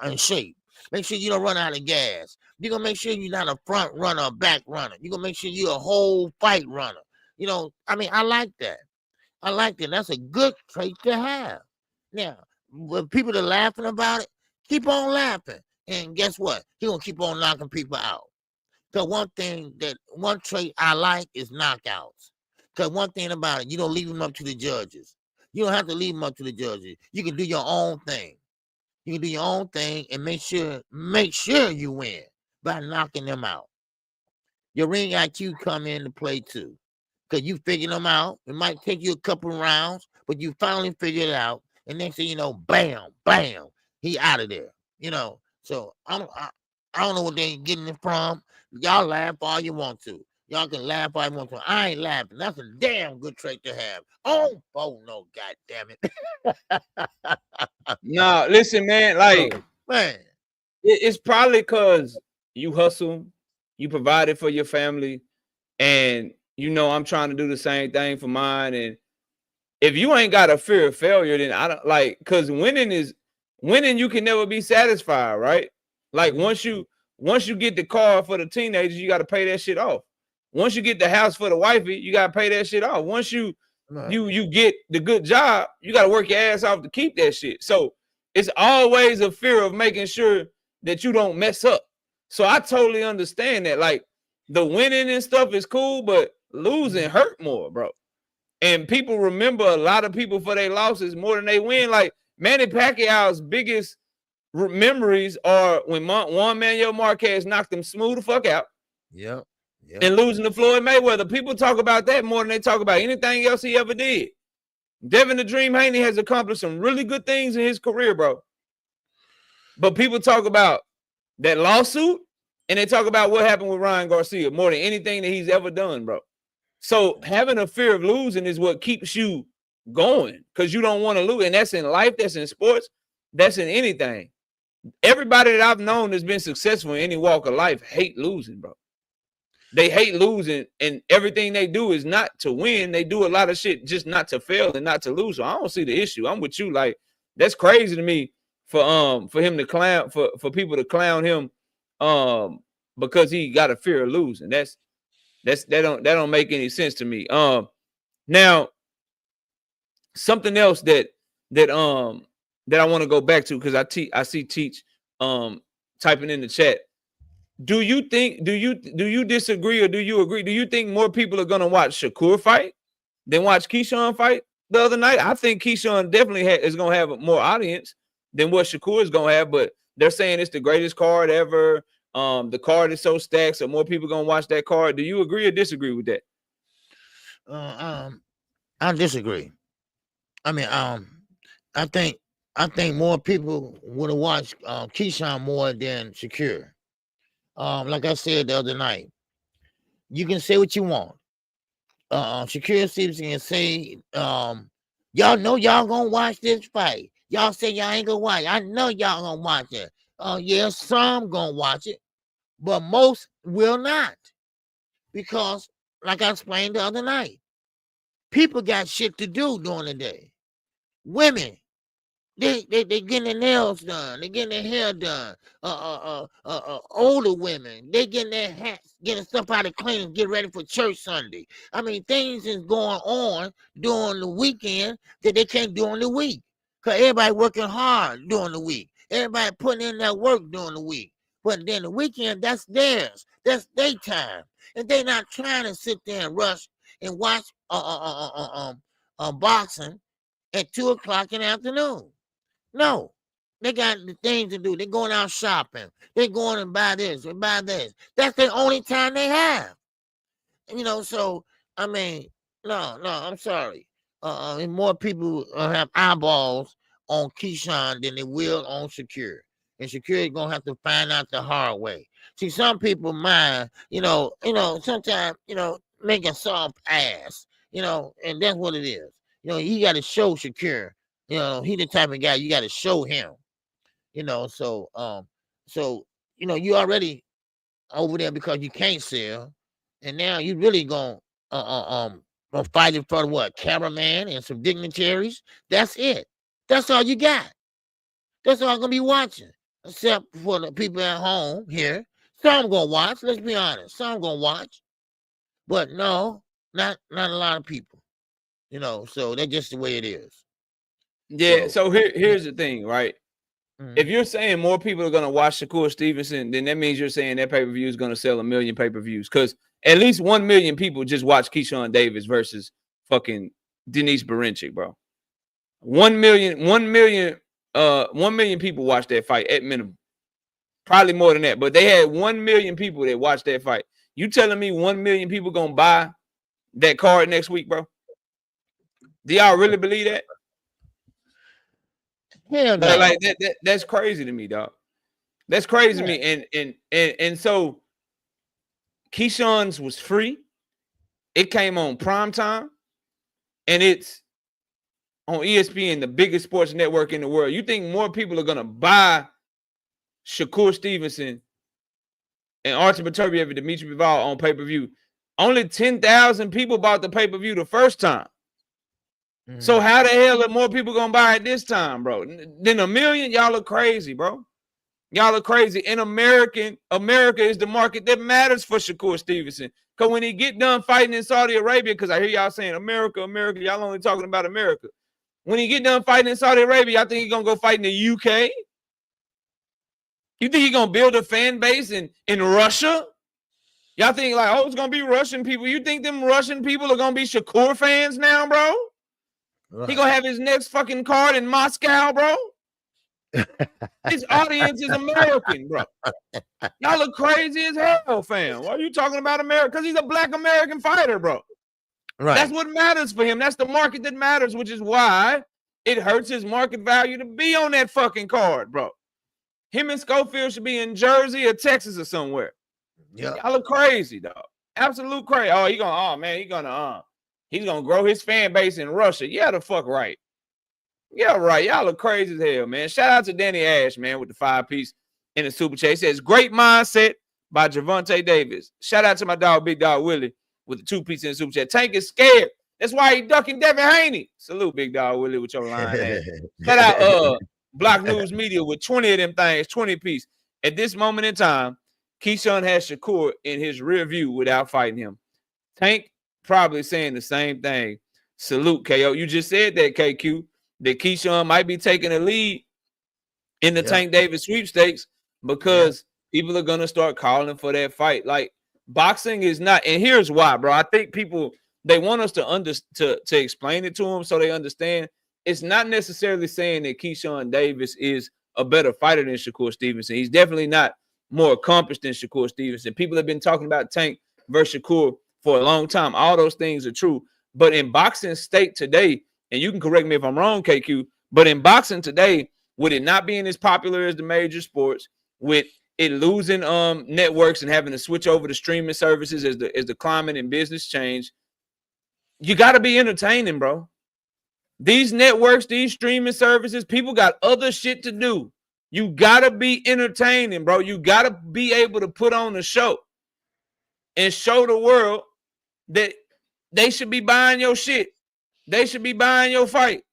Speaker 3: in shape. Make sure you don't run out of gas. You're going to make sure you're not a front runner or back runner. You're going to make sure you're a whole fight runner. You know, I mean, I like that. I like that. That's a good trait to have. Now, when people are laughing about it, keep on laughing. And guess what? You're going to keep on knocking people out. Because one trait I like is knockouts. Because one thing about it, you don't leave them up to the judges. You don't have to leave them up to the judges. You can do your own thing. You can do your own thing and make sure you win by knocking them out. Your ring IQ come into play too. Because you figure them out. It might take you a couple rounds, but you finally figure it out. And next thing you know, bam, bam, he out of there. You know, so I don't know what they're getting it from. Y'all laugh all you want to. Y'all can laugh all you want to. I ain't laughing. That's a damn good trait to have. Oh no, God damn it.
Speaker 2: No, listen, man. Like,
Speaker 3: man,
Speaker 2: it's probably because you hustle, you provided for your family, and you know I'm trying to do the same thing for mine. And if you ain't got a fear of failure, then I don't like because winning, you can never be satisfied, right? Like once you get the car for the teenagers, you got to pay that shit off. Once you get the house for the wifey, you got to pay that shit off. Once you get the good job, you got to work your ass off to keep that shit. So it's always a fear of making sure that you don't mess up. So I totally understand that. Like the winning and stuff is cool, but losing hurt more, bro. And people remember a lot of people for their losses more than they win. Like Manny Pacquiao's biggest memories are when Juan Manuel Marquez knocked him smooth the fuck out.
Speaker 3: Yep.
Speaker 2: And losing to Floyd Mayweather. People talk about that more than they talk about anything else he ever did. Devin the Dream Haney has accomplished some really good things in his career, bro. But people talk about that lawsuit and they talk about what happened with Ryan Garcia more than anything that he's ever done, bro. So having a fear of losing is what keeps you going because you don't want to lose. And that's in life, that's in sports, that's in anything. Everybody that I've known that's been successful in any walk of life hate losing, bro. They hate losing, and everything they do is not to win. They do a lot of shit just not to fail and not to lose. So I don't see the issue. I'm with you. Like, that's crazy to me for him to clown, for people to clown him because he got a fear of losing. That don't make any sense to me. Now something else that I want to go back to, because I see Teach typing in the chat. Do you disagree or do you agree? Do you think more people are gonna watch Shakur fight than watch Keyshawn fight the other night? I think Keyshawn definitely is gonna have more audience than what Shakur is gonna have, but they're saying it's the greatest card ever. The card is so stacked, so more people gonna watch that card. Do you agree or disagree with that?
Speaker 3: I disagree. I mean, I think more people would have watched Keyshawn more than Shakur. Like I said the other night, you can say what you want. Shakur Stevenson can say, y'all know y'all gonna watch this fight. Y'all say y'all ain't gonna watch. I know y'all gonna watch it. Yeah, some gonna watch it, but most will not. Because, like I explained the other night, people got shit to do during the day. Women, they getting their nails done, they getting their hair done. Older women, they getting their hats, getting stuff out of clean, get ready for church Sunday. I mean, things is going on during the weekend that they can't do in the week. Because everybody working hard during the week. Everybody putting in their work during the week. But then the weekend, that's theirs. That's their time. And they're not trying to sit there and rush and watch boxing at 2 o'clock in the afternoon. No, they got the things to do. They're going out shopping. They're going and buy this and buy this. That's the only time they have. So, I mean, no, I'm sorry. And more people have eyeballs on Keyshawn than they will on Shakur. And Shakur is going to have to find out the hard way. See, some people mind, sometimes, make a soft ass, and that's what it is. You got to show Shakur. He the type of guy you got to show him. So you already over there because you can't sell, and now you really gonna fight in front of what? Cameraman and some dignitaries. That's it. That's all you got. That's all I'm gonna be watching, except for the people at home here. Some gonna watch. Let's be honest. Some gonna watch, but no, not a lot of people. So that's just the way it is.
Speaker 2: Yeah. So here's the thing, right?
Speaker 3: Mm-hmm.
Speaker 2: If you're saying more people are going to watch Shakur Stevenson, then that means you're saying that pay-per-view is going to sell 1 million pay-per-views, because at least 1 million people just watch Keyshawn Davis versus fucking Denise Berinchik, bro. 1 million people watched that fight at minimum. Probably more than that, but they had 1 million people that watched that fight. You telling me 1 million people going to buy that card next week, bro? Do y'all really believe that?
Speaker 3: Hell no.
Speaker 2: Like that's crazy to me, dog. That's crazy to me. And so Keyshawn's was free. It came on primetime, and it's on ESPN, the biggest sports network in the world. You think more people are gonna buy Shakur Stevenson and Artur Beterbiev and Dimitri Bivol on pay-per-view? Only 10,000 people bought the pay-per-view the first time. So how the hell are more people gonna buy it this time, bro? Then 1 million? Y'all are crazy, bro. Y'all are crazy. And America is the market that matters for Shakur Stevenson. Because when he get done fighting in Saudi Arabia, because I hear y'all saying America, y'all only talking about America. When he get done fighting in Saudi Arabia, I think he's gonna go fight in the UK. You think he's gonna build a fan base in Russia? Y'all think like, oh, it's gonna be Russian people. You think them Russian people are gonna be Shakur fans now, bro? Right. He gonna have his next fucking card in Moscow, bro. His audience is American, bro. Y'all look crazy as hell, fam. Why are you talking about America? Because he's a black American fighter, bro. Right. That's what matters for him. That's the market that matters, which is why it hurts his market value to be on that fucking card, bro. Him and Schofield should be in Jersey or Texas or somewhere. Yeah. Y'all look crazy, dog. Absolute crazy. Oh, he gonna He's gonna grow his fan base in Russia. Yeah, the fuck right. Yeah, right. Y'all are crazy as hell, man. Shout out to Danny Ash, man, with the 5-piece in the super chat. He says, great mindset by Gervonta Davis. Shout out to my dog, Big Dog Willie, with the 2-piece in the super chat. Tank is scared. That's why he ducking Devin Haney. Salute, Big Dog Willie, with your line ass. Shout out Block News Media with 20 of them things, 20-piece. At this moment in time, Keyshawn has Shakur in his rear view without fighting him. Tank probably saying the same thing. Salute, KO. You just said that, KQ, that Keyshawn might be taking a lead in the Tank Davis sweepstakes because people are going to start calling for that fight. Like, boxing is not, and here's why, bro. I think people, they want us to explain it to them so they understand. It's not necessarily saying that Keyshawn Davis is a better fighter than Shakur Stevenson. He's definitely not more accomplished than Shakur Stevenson. People have been talking about Tank versus Shakur for a long time. All those things are true. But in boxing state today, and you can correct me if I'm wrong, KQ, but in boxing today, with it not being as popular as the major sports, with it losing networks and having to switch over to streaming services as the climate and business change, you got to be entertaining, bro. These networks, these streaming services, people got other shit to do. You got to be entertaining, bro. You got to be able to put on a show and show the world that they should be buying your shit. They should be buying your fight.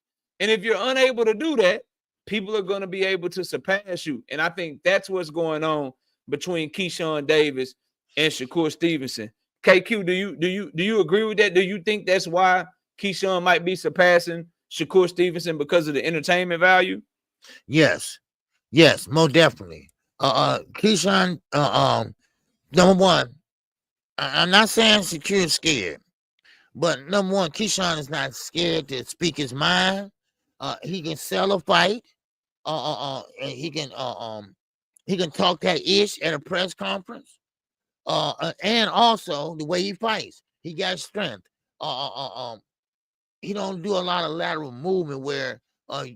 Speaker 2: And if you're unable to do that, people are going to be able to surpass you. And I think that's what's going on between Keyshawn Davis and Shakur Stevenson. KQ, do you agree with that? Do you think that's why Keyshawn might be surpassing Shakur Stevenson because of the entertainment value?
Speaker 3: Yes, most definitely. Keyshawn, number one, I'm not saying Shakur is scared, but number one, Keyshawn is not scared to speak his mind. He can sell a fight. He can talk that ish at a press conference. And also the way he fights, he got strength. He don't do a lot of lateral movement where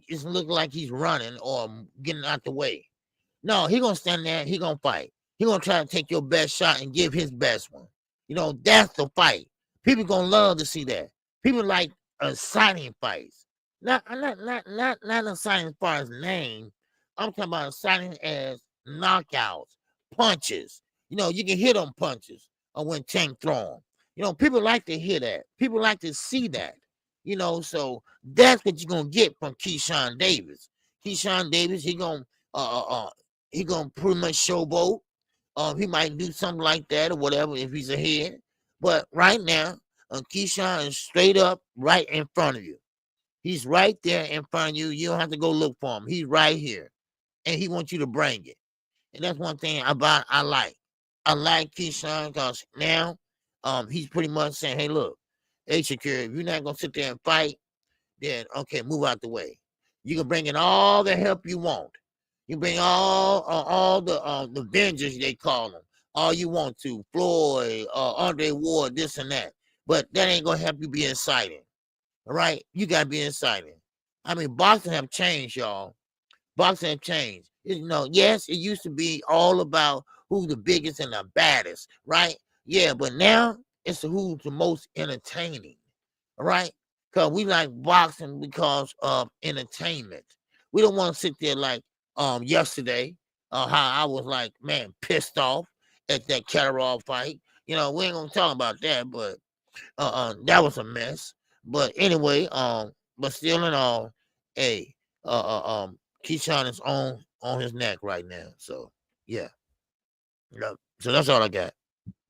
Speaker 3: it's looking like he's running or getting out the way. No, he gonna stand there. He gonna fight. He gonna try to take your best shot and give his best one. You know, that's the fight. People gonna love to see that. People like exciting fights. Not exciting as far as name. I'm talking about exciting as knockouts, punches. You know, you can hit on punches when Tank throw them. You know, people like to hear that. People like to see that. You know, so that's what you're gonna get from Keyshawn Davis. Keyshawn Davis, he gonna pretty much showboat. He might do something like that or whatever if he's ahead. But right now, Keyshawn is straight up right in front of you. He's right there in front of you. You don't have to go look for him. He's right here, and he wants you to bring it. And that's one thing about I like. I like Keyshawn because now, he's pretty much saying, "Hey, look, hey, Shakur, if you're not gonna sit there and fight, then okay, move out the way. You can bring in all the help you want. You bring all the Avengers, they call them, all you want to, Floyd, Andre Ward, this and that. But that ain't gonna help you be exciting. All right, you gotta be exciting. I mean, boxing have changed, y'all. Boxing have changed. You know, yes, it used to be all about who's the biggest and the baddest, right? Yeah, but now it's who's the most entertaining, all right? Because we like boxing because of entertainment. We don't want to sit there like yesterday, how I was like, man, pissed off at that Catterall fight. You know, we ain't gonna talk about that, but that was a mess. But anyway, but still in all, hey, Keyshawn is on his neck right now. So yeah. So that's all I got.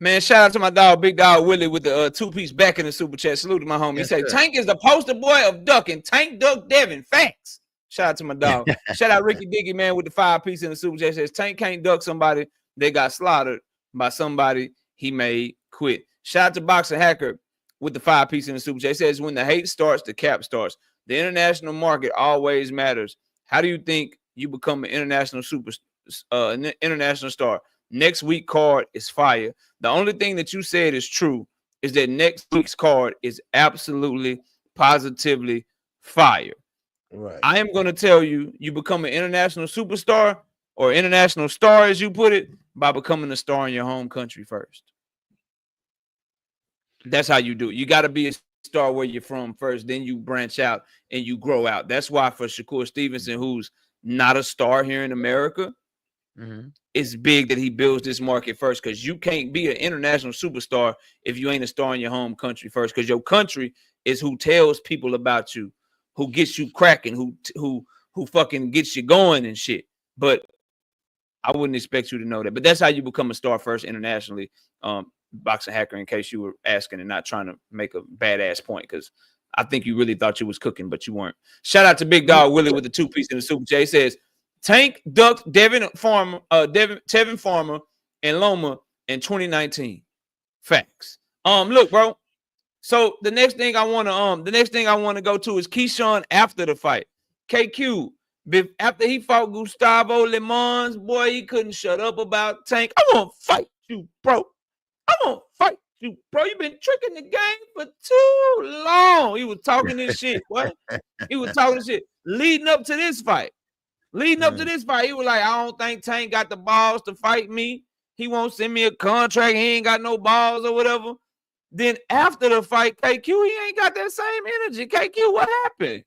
Speaker 2: Man, shout out to my dog, Big Dog Willie, with the 2-piece back in the super chat. Salute to my homie. He said, Tank is the poster boy of ducking. Tank duck Devin. Facts. Shout out to my dog. Shout out Ricky Diggy, man, with the 5-piece in the super chat. Says Tank can't duck somebody that got slaughtered by somebody he made quit. Shout out to Boxer Hacker with the 5-piece in the super chat. It says, when the hate starts, the cap starts. The international market always matters. How do you think you become an international international star? Next week card is fire. The only thing that you said is true is that next week's card is absolutely, positively fire.
Speaker 3: Right.
Speaker 2: I am going to tell you, you become an international superstar or international star, as you put it, by becoming a star in your home country first. That's how you do it. You got to be a start where you're from first, then you branch out and you grow out. That's why for Shakur Stevenson, who's not a star here in America, it's big that he builds this market first, because you can't be an international superstar if you ain't a star in your home country first, because your country is who tells people about you, who gets you cracking, who fucking gets you going and shit. But I wouldn't expect you to know that. But that's how you become a star first internationally. Boxing Hacker, in case you were asking and not trying to make a badass point, because I think you really thought you was cooking, but you weren't. Shout out to Big Dog Willie with the 2-piece in the Super J. He says, Tank ducked Tevin Farmer and Loma in 2019. Facts. Look, bro. So the next thing I want to go to is Keyshawn after the fight. KQ, after he fought Gustavo Limons, boy, he couldn't shut up about Tank. I want to fight you, bro. I want to fight you, bro. You've been tricking the game for too long. He was talking this shit, boy. He was talking this shit leading up to this fight. He was like, I don't think Tank got the balls to fight me. He won't send me a contract. He ain't got no balls or whatever. Then after the fight, KQ, he ain't got that same energy. KQ, what happened?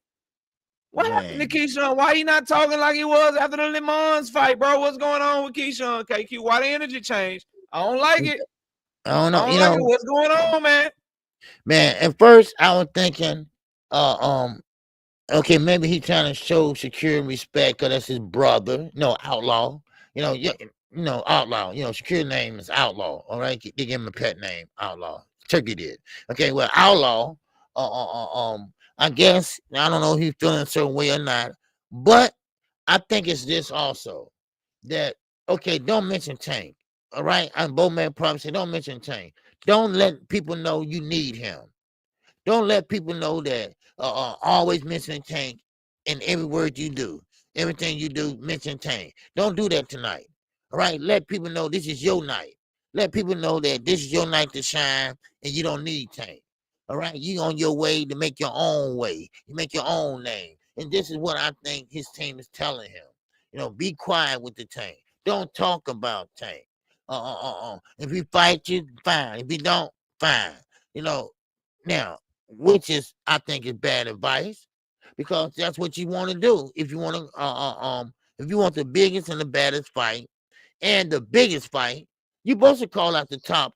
Speaker 2: What happened to Keyshawn? Why he not talking like he was after the Limons fight, bro? What's going on with Keyshawn, KQ? Why the energy changed? I don't like it.
Speaker 3: I don't know.
Speaker 2: What's going on, man?
Speaker 3: Man, at first I was thinking, okay, maybe he trying to show security respect because that's his brother. No, Outlaw. Outlaw. Security name is Outlaw. All right, they give him a pet name, Outlaw. Turkey did. Okay, well, Outlaw. I guess I don't know if he's feeling a certain way or not, but I think it's this also that okay, don't mention Tank. All right, I'm both man probably say don't mention Tank. Don't let people know you need him. Don't let people know that always mention Tank in every word you do. Everything you do, mention Tank. Don't do that tonight. All right? Let people know this is your night. Let people know that this is your night to shine and you don't need Tank. All right? You on your way to make your own way. You make your own name. And this is what I think his team is telling him. Be quiet with the Tank. Don't talk about Tank. If he fight you, fine. If he don't, fine. Now, which is I think is bad advice, because that's what you want to do if you want to if you want the biggest and the baddest fight and the biggest fight, you're supposed to call out the top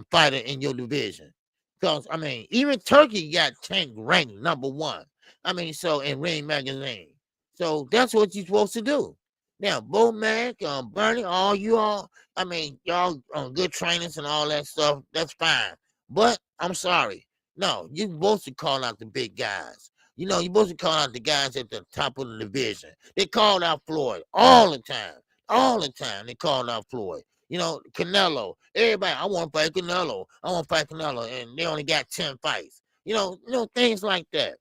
Speaker 3: fighter in your division. Because I mean, even Turkey got Tank ranked #1. I mean, so in Ring Magazine. So that's what you're supposed to do. Now, Bo Mac, Bernie, all y'all, I mean, y'all good trainers and all that stuff, that's fine. But I'm sorry. No, you're supposed to call out the big guys. You're supposed to call out the guys at the top of the division. They called out Floyd all the time. All the time they called out Floyd. Canelo. Everybody, I want to fight Canelo. And they only got 10 fights. Things like that.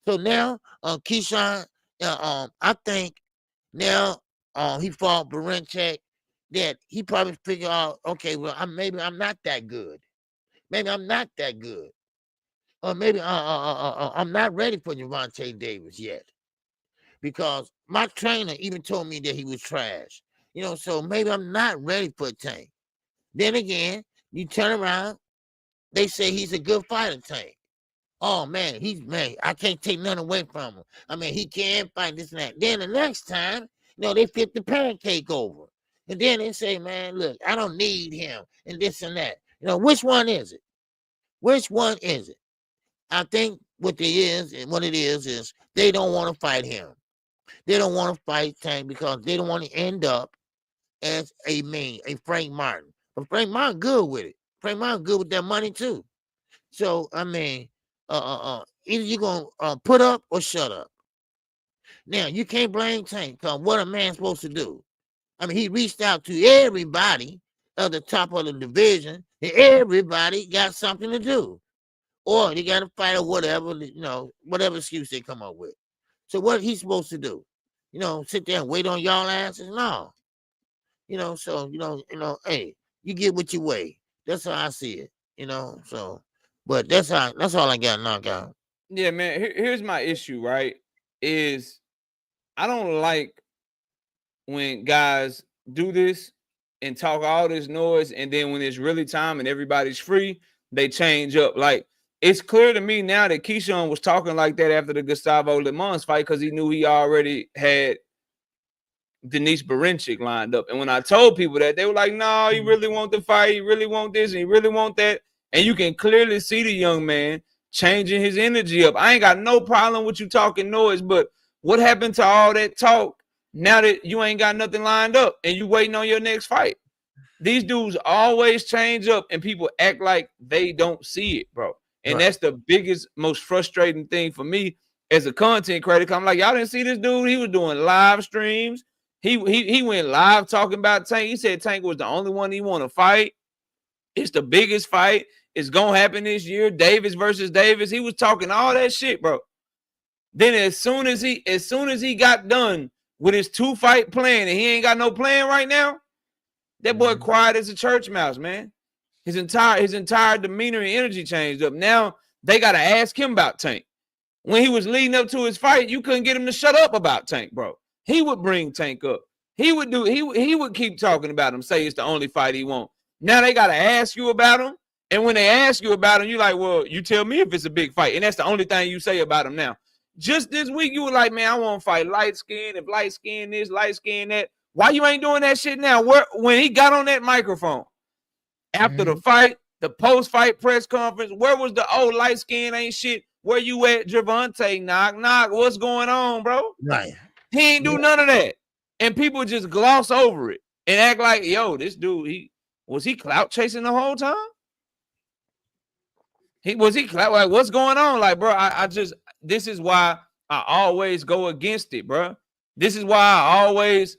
Speaker 3: So now, Keyshawn, I think now he fought Barenchek, that he probably figured out, okay, well, maybe I'm not that good. Maybe I'm not that good. Or maybe I'm not ready for Gervonta Davis yet. Because my trainer even told me that he was trash. So maybe I'm not ready for Tank. Then again, you turn around, they say he's a good fighter, Tank. Oh man, I can't take nothing away from him. I mean, he can't fight this and that. Then the next time, they flip the pancake over. And then they say, man, look, I don't need him and this and that. Which one is it? Which one is it? I think what it is they don't want to fight him. They don't want to fight Tank because they don't want to end up as a Frank Martin. But Frank Martin good with it. Frank Martin good with that money too. So I mean, either you're gonna put up or shut up. Now you can't blame Tank, because what a man's supposed to do. I mean, he reached out to everybody at the top of the division, and everybody got something to do. Or they got to fight or whatever, whatever excuse they come up with. So what he's supposed to do? Sit there and wait on y'all asses? No. Hey, you get what you weigh. That's how I see it. So but that's all I got knocked out.
Speaker 2: Yeah, man. Here's my issue, right? Is I don't like when guys do this and talk all this noise, and then when it's really time and everybody's free, they change up. Like, it's clear to me now that Keyshawn was talking like that after the Gustavo Lemons fight because he knew he already had Denise Berinchik lined up. And when I told people that, they were like, no, he really want the fight. He really want this and he really want that. And you can clearly see the young man changing his energy up. I ain't got no problem with you talking noise, but what happened to all that talk now that you ain't got nothing lined up and you waiting on your next fight? These dudes always change up and people act like they don't see it, bro. And that's the biggest, most frustrating thing for me as a content creator. I'm like, y'all didn't see this dude? He was doing live streams. He went live talking about Tank. He said Tank was the only one he want to fight. It's the biggest fight. It's gonna happen this year. Davis versus Davis. He was talking all that shit, bro. Then as soon as he got done with his 2-fight plan, and he ain't got no plan right now, that boy quiet as a church mouse, man. His entire demeanor and energy changed up. Now they gotta ask him about Tank. When he was leading up to his fight, you couldn't get him to shut up about Tank, bro. He would bring Tank up. He would keep talking about him, say it's the only fight he wants. Now they gotta ask you about him. And when they ask you about him, you're like, well, you tell me if it's a big fight. And that's the only thing you say about him now. Just this week, you were like, man, I want to fight light skin. If light skin this, light skin that. Why you ain't doing that shit now? When he got on that microphone, after the fight, the post-fight press conference, where was the light skin ain't shit? Where you at, Gervonta? Knock, knock. What's going on, bro?
Speaker 3: Right.
Speaker 2: He ain't do none of that. And people just gloss over it and act like, yo, this dude, was he clout chasing the whole time? Was he like, what's going on? Like, bro, this is why I always go against it, bro. This is why I always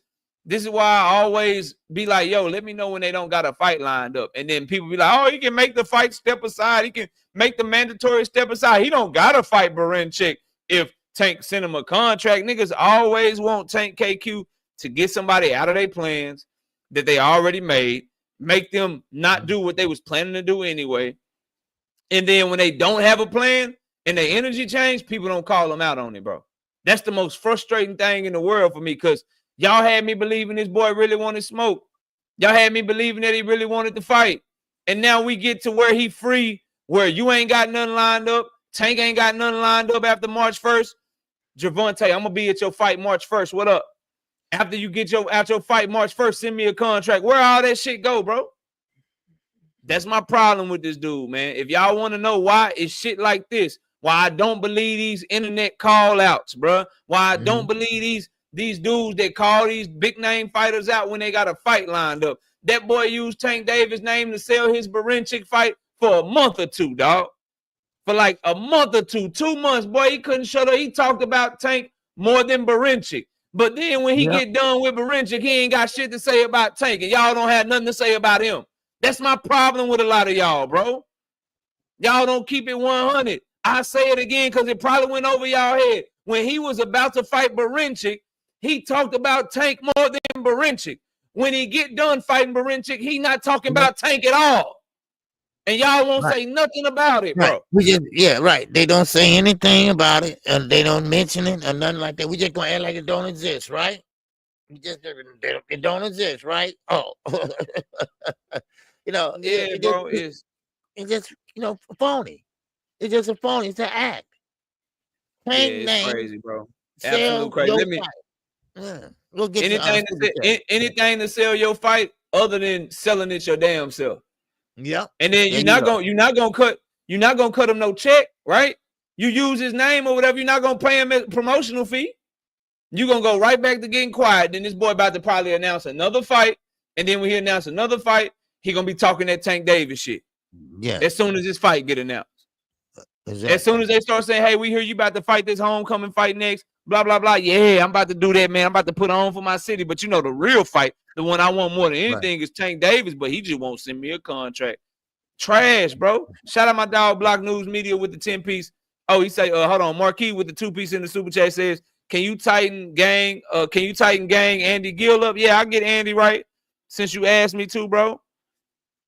Speaker 2: be like, yo, let me know when they don't got a fight lined up. And then people be like, oh, he can make the fight step aside. He can make the mandatory step aside. He don't got to fight Berinchik if Tank sent him a contract. Niggas always want Tank KQ to get somebody out of their plans that they already made, make them not do what they was planning to do anyway. And then when they don't have a plan and their energy change, people don't call them out on it, bro. That's the most frustrating thing in the world for me because y'all had me believing this boy really wanted smoke. Y'all had me believing that he really wanted to fight. And now we get to where he free, where you ain't got nothing lined up. Tank ain't got nothing lined up after March 1st. Gervonta, I'm going to be at your fight March 1st. What up? After you get your fight March 1st, send me a contract. Where all that shit go, bro? That's my problem with this dude, man. If y'all want to know why it's shit like this, why I don't believe these internet call outs, bro. Why I don't believe these dudes that call these big name fighters out when they got a fight lined up. That boy used Tank Davis' name to sell his Berinchik fight for a month or two, dog. For like a month or two, 2 months, boy, he couldn't shut up. He talked about Tank more than Berinchik. But then when he get done with Berinchik, he ain't got shit to say about Tank, and y'all don't have nothing to say about him. That's my problem with a lot of y'all, bro. Y'all don't keep it 100. I say it again because it probably went over y'all head. When he was about to fight Berinchik, he talked about Tank more than Berinchik. When he get done fighting Berinchik, he not talking about Tank at all. And y'all won't say nothing about it, bro.
Speaker 3: Right. They don't say anything about it, and they don't mention it or nothing like that. We just gonna act like it don't exist, right? It don't exist, right? Oh,
Speaker 2: bro.
Speaker 3: It's just phony. It's just a phony. It's an act.
Speaker 2: Plain name. Crazy, bro. Absolute crazy. Let me. We'll get anything to sell your fight other than selling it your damn self.
Speaker 3: Yep.
Speaker 2: And then you're not gonna cut him no check, right? You use his name or whatever. You're not gonna pay him a promotional fee. You're gonna go right back to getting quiet. Then this boy about to probably announce another fight, and then when he announce another fight, he gonna be talking that Tank Davis shit. Yeah. As soon as this fight get announced. Exactly. As soon as they start saying, hey, we hear you about to fight this homecoming fight next, blah, blah, blah. Yeah, I'm about to do that, man. I'm about to put on for my city. But the real fight, the one I want more than anything is Tank Davis, but he just won't send me a contract. Trash, bro. Shout out my dog, Block News Media with the 10-piece. Oh, he say, hold on, Marquis with the 2-piece in the super chat says, can you tighten gang Andy Gill up? Yeah, I'll get Andy right since you asked me to, bro.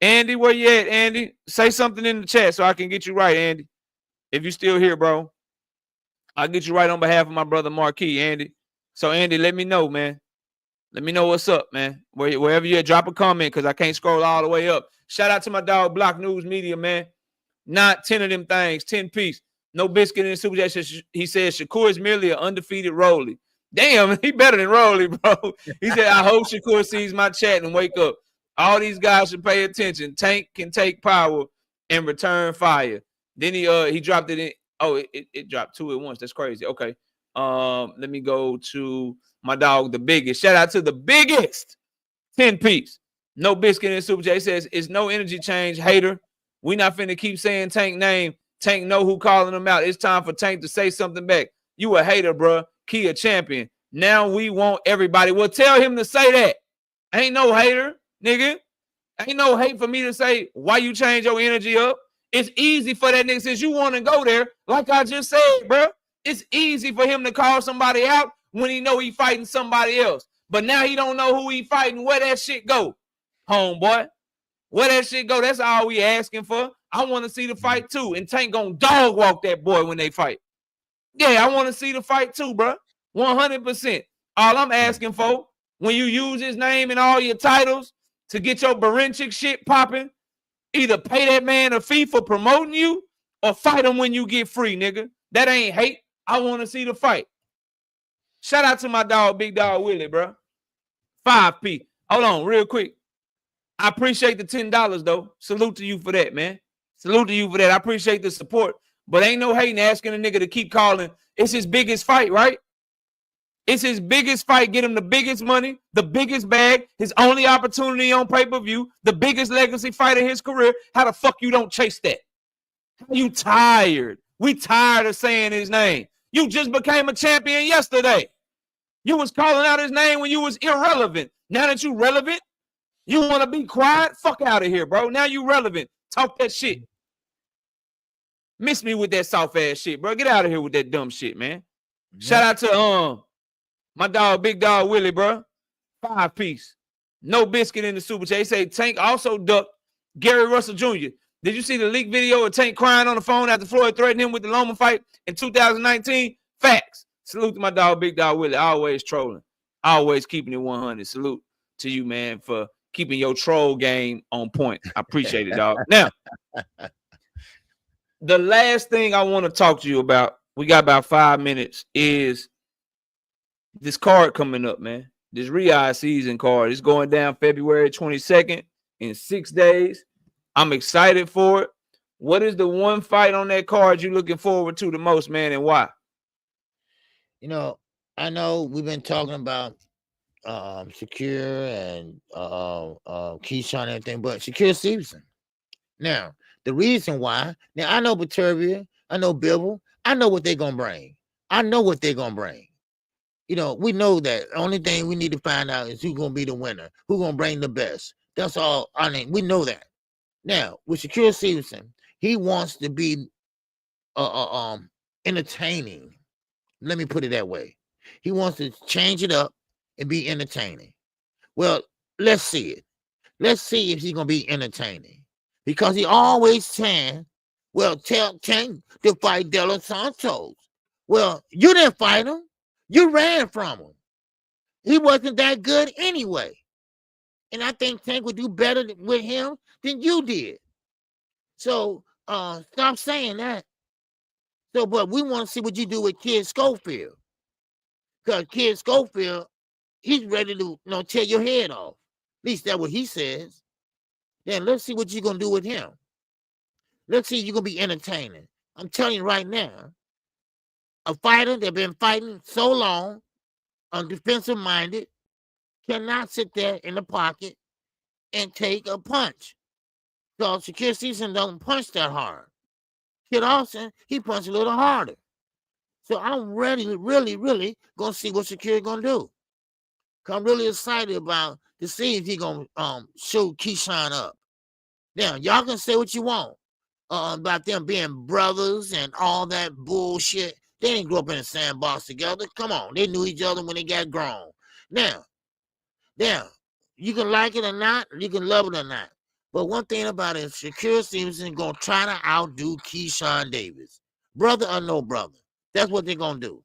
Speaker 2: Andy, where you at, Andy? Say something in the chat so I can get you right, Andy. If you still here, bro, I'll get you right on behalf of my brother Marquis, Andy. So, Andy, let me know, man. Let me know what's up, man. Wherever you're at, drop a comment because I can't scroll all the way up. Shout out to my dog, Block News Media, man. not 10 of them things, 10 piece. No biscuit in the super chat. He said Shakur is merely an undefeated Rolly. Damn, he better than Rolly, bro. He said, I hope Shakur sees my chat and wake up. All these guys should pay attention. Tank can take power and return fire. Then he dropped it in. Oh, it dropped 2 at once. That's crazy. Okay. Let me go to my dog, the biggest. Shout out to the biggest 10 piece. No biscuit in the super chat. He says, it's no energy change, hater. We not finna keep saying Tank name. Tank know who calling him out. It's time for Tank to say something back. You a hater, bro. Key a champion. Now we want everybody. Well, tell him to say that. Ain't no hater, nigga. Ain't no hate for me to say why you change your energy up. It's easy for that nigga since you want to go there. Like I just said, bro. It's easy for him to call somebody out when he know he fighting somebody else. But now he don't know who he fighting. Where that shit go, homeboy? Where that shit go? That's all we asking for. I want to see the fight too. And Tank gonna dog walk that boy when they fight. Yeah, I want to see the fight too, bro. 100%. All I'm asking for, when you use his name in all your titles to get your Barinchik shit popping, either pay that man a fee for promoting you or fight him when you get free, nigga. That ain't hate. I want to see the fight. Shout out to my dog, Big Dog Willie, bro. 5P. Hold on, real quick. I appreciate the $10, though. Salute to you for that, man. Salute to you for that. I appreciate the support. But ain't no hating asking a nigga to keep calling. It's his biggest fight, right? It's his biggest fight. Get him the biggest money, the biggest bag, his only opportunity on pay-per-view, the biggest legacy fight of his career. How the fuck you don't chase that? You tired. We tired of saying his name. You just became a champion yesterday. You was calling out his name when you was irrelevant. Now that you relevant, you want to be quiet? Fuck out of here, bro. Now you relevant. Talk that shit. Miss me with that soft ass shit, bro. Get out of here with that dumb shit, man. Yeah. Shout out to my dog, Big Dog Willie, bro. 5 piece. No biscuit in the super chat. He say Tank also ducked Gary Russell Jr. Did you see the leaked video of Tank crying on the phone after Floyd threatened him with the Loma fight in 2019? Facts. Salute to my dog, Big Dog Willie. Always trolling. Always keeping it 100. Salute to you, man, for keeping your troll game on point. I appreciate it, dog. Now, the last thing I want to talk to you about, we got about 5 minutes, is this card coming up, man. This Riyadh season card. It's going down February 22nd in 6 days. I'm excited for it. What is the one fight on that card you're looking forward to the most, man, and why?
Speaker 3: You know, I know we've been talking about Shakur and Keyshawn and everything, but Shakur Stevenson. Now, the reason why, now I know Bateria, I know Bibble, I know what they're going to bring. I know what they're going to bring. You know, we know that. The only thing we need to find out is who's going to be the winner, who's going to bring the best. That's all. I mean, we know that. Now, with Shakur Stevenson, he wants to be entertaining. Let me put it that way. He wants to change it up and be entertaining. Well, let's see it. Let's see if he's going to be entertaining. Because he always saying, well, tell Tank to fight De Los Santos. Well, you didn't fight him. You ran from him. He wasn't that good anyway. And I think Tank would do better with him than you did. So stop saying that. So, but we want to see what you do with Kid Schofield. Because Kid Schofield, he's ready to tear your head off. At least that's what he says. Then let's see what you're going to do with him. Let's see if you're going to be entertaining. I'm telling you right now, a fighter that's been fighting so long, undefensive-minded, cannot sit there in the pocket and take a punch. So Shakur Stevenson don't punch that hard. Kid Austin, he punched a little harder. So I'm really, really, really going to see what Shakur going to do. I'm really excited about to see if he going to show Keyshawn up. Now, y'all can say what you want about them being brothers and all that bullshit. They didn't grow up in a sandbox together. Come on. They knew each other when they got grown. Now, you can like it or not, you can love it or not. But one thing about it, Shakur Stevenson going to try to outdo Keyshawn Davis. Brother or no brother. That's what they're going to do.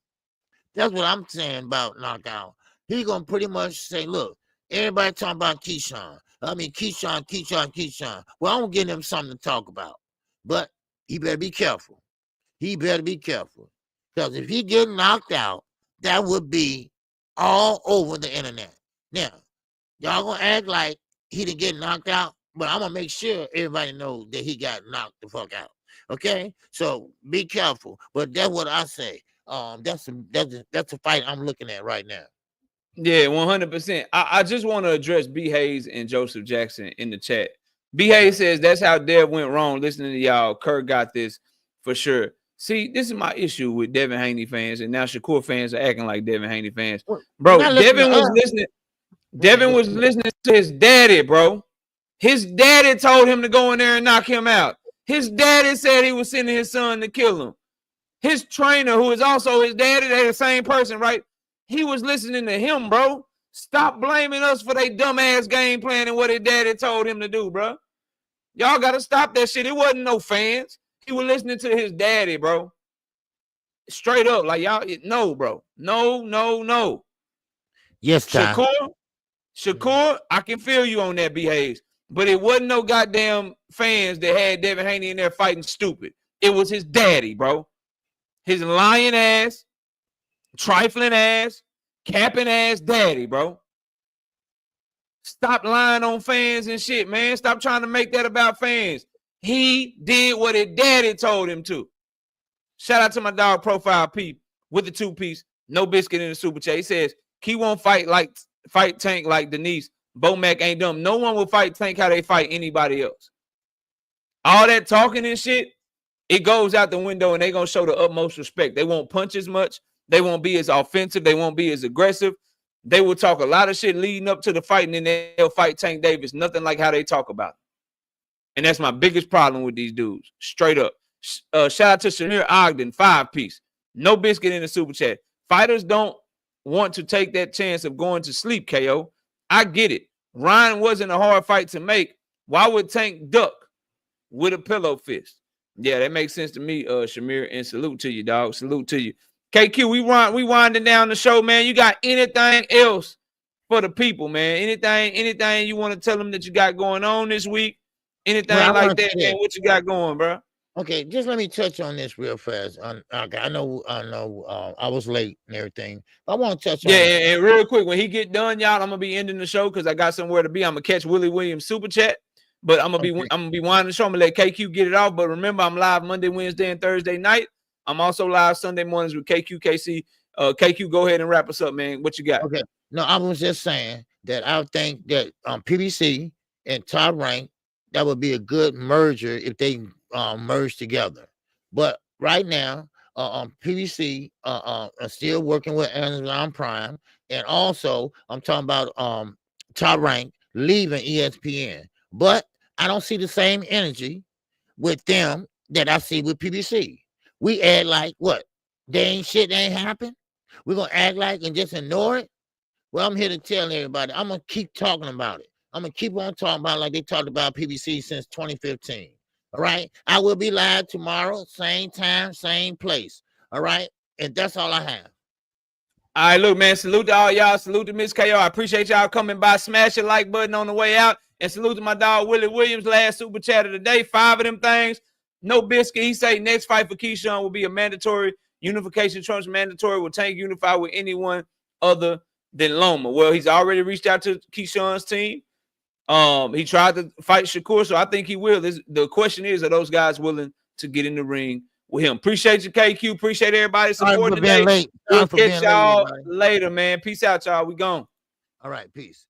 Speaker 3: That's what I'm saying about knockout. He's going to pretty much say, look, everybody talking about Keyshawn. I mean, Keyshawn. Well, I'm going to give them something to talk about. But he better be careful. He better be careful. Because if he get knocked out, that would be all over the internet. Now, y'all gonna act like he didn't get knocked out, but I'm gonna make sure everybody knows that he got knocked the fuck out. Okay, so be careful. But that's what I say. That's a fight I'm looking at right now.
Speaker 2: Yeah, 100%. I just want to address B. Hayes and Joseph Jackson in the chat. B. Hayes says that's how Dev went wrong. Listening to y'all, Kirk got this for sure. See, this is my issue with Devin Haney fans, and now Shakur fans are acting like Devin Haney fans. Bro, Devin was listening. Devin was listening to his daddy, bro. His daddy told him to go in there and knock him out. His daddy said he was sending his son to kill him. His trainer, who is also his daddy, they're the same person, right? He was listening to him, bro. Stop blaming us for their dumbass game plan and what his daddy told him to do, bro. Y'all got to stop that shit. It wasn't no fans. He was listening to his daddy, bro. Straight up. Like, y'all, no, bro. No.
Speaker 3: Yes, Ty.
Speaker 2: Shakur, I can feel you on that, behaves. But it wasn't no goddamn fans that had Devin Haney in there fighting stupid. It was his daddy, bro. His lying ass, trifling ass, capping ass daddy, bro. Stop lying on fans and shit, man. Stop trying to make that about fans. He did what his daddy told him to. Shout out to my dog Profile P with the 2-piece, no biscuit in the super chat. He says, Key won't fight Tank like Denise. Bomac ain't dumb. No one will fight Tank how they fight anybody else. All that talking and shit, it goes out the window and they're going to show the utmost respect. They won't punch as much. They won't be as offensive. They won't be as aggressive. They will talk a lot of shit leading up to the fight, and then they'll fight Tank Davis. Nothing like how they talk about it. And that's my biggest problem with these dudes. Straight up. Shout out to Shamir Ogden, 5-piece. No biscuit in the super chat. Fighters don't want to take that chance of going to sleep, KO. I get it. Ryan wasn't a hard fight to make. Why would Tank duck with a pillow fist? Yeah, that makes sense to me, Shamir, and salute to you, dog. Salute to you. KQ, we winding down the show, man. You got anything else for the people, man? Anything you want to tell them that you got going on this week? Anything like that, man? What you got going, bro?
Speaker 3: Okay, just let me touch on this real fast. I know, I was late and everything. I want to touch on
Speaker 2: and real quick, when he get done, y'all, I'm gonna be ending the show because I got somewhere to be. I'm gonna catch Willie Williams super chat, but I'm gonna be winding the show. I'm gonna let KQ get it off. But remember, I'm live Monday, Wednesday, and Thursday night. I'm also live Sunday mornings with KC. KQ, go ahead and wrap us up, man. What you got?
Speaker 3: Okay, no, I was just saying that I think that PBC and Top Rank, that would be a good merger if they merge together. But right now, PBC are still working with Amazon Prime, and also I'm talking about Top Rank leaving ESPN. But I don't see the same energy with them that I see with PBC. We act like what? They ain't shit, they ain't happen. We're gonna act like and just ignore it. Well, I'm here to tell everybody, I'm gonna keep talking about it. I'm gonna keep on talking about it like they talked about PBC since 2015. All right. I will be live tomorrow, same time, same place. All right. And that's all I have.
Speaker 2: All right, look, man. Salute to all y'all. Salute to Miss KO. I appreciate y'all coming by. Smash the like button on the way out. And salute to my dog Willie Williams. Last super chat of the day. 5 of them things. No biscuit. He say next fight for Keyshawn will be a mandatory unification. Trump's mandatory will Tank unify with anyone other than Loma. Well, he's already reached out to Keyshawn's team. He tried to fight Shakur, so I think he will. The question is, are those guys willing to get in the ring with him? Appreciate you, KQ. Appreciate everybody supporting today. We'll catch y'all later, man. Peace out, y'all. We gone.
Speaker 3: All right, peace.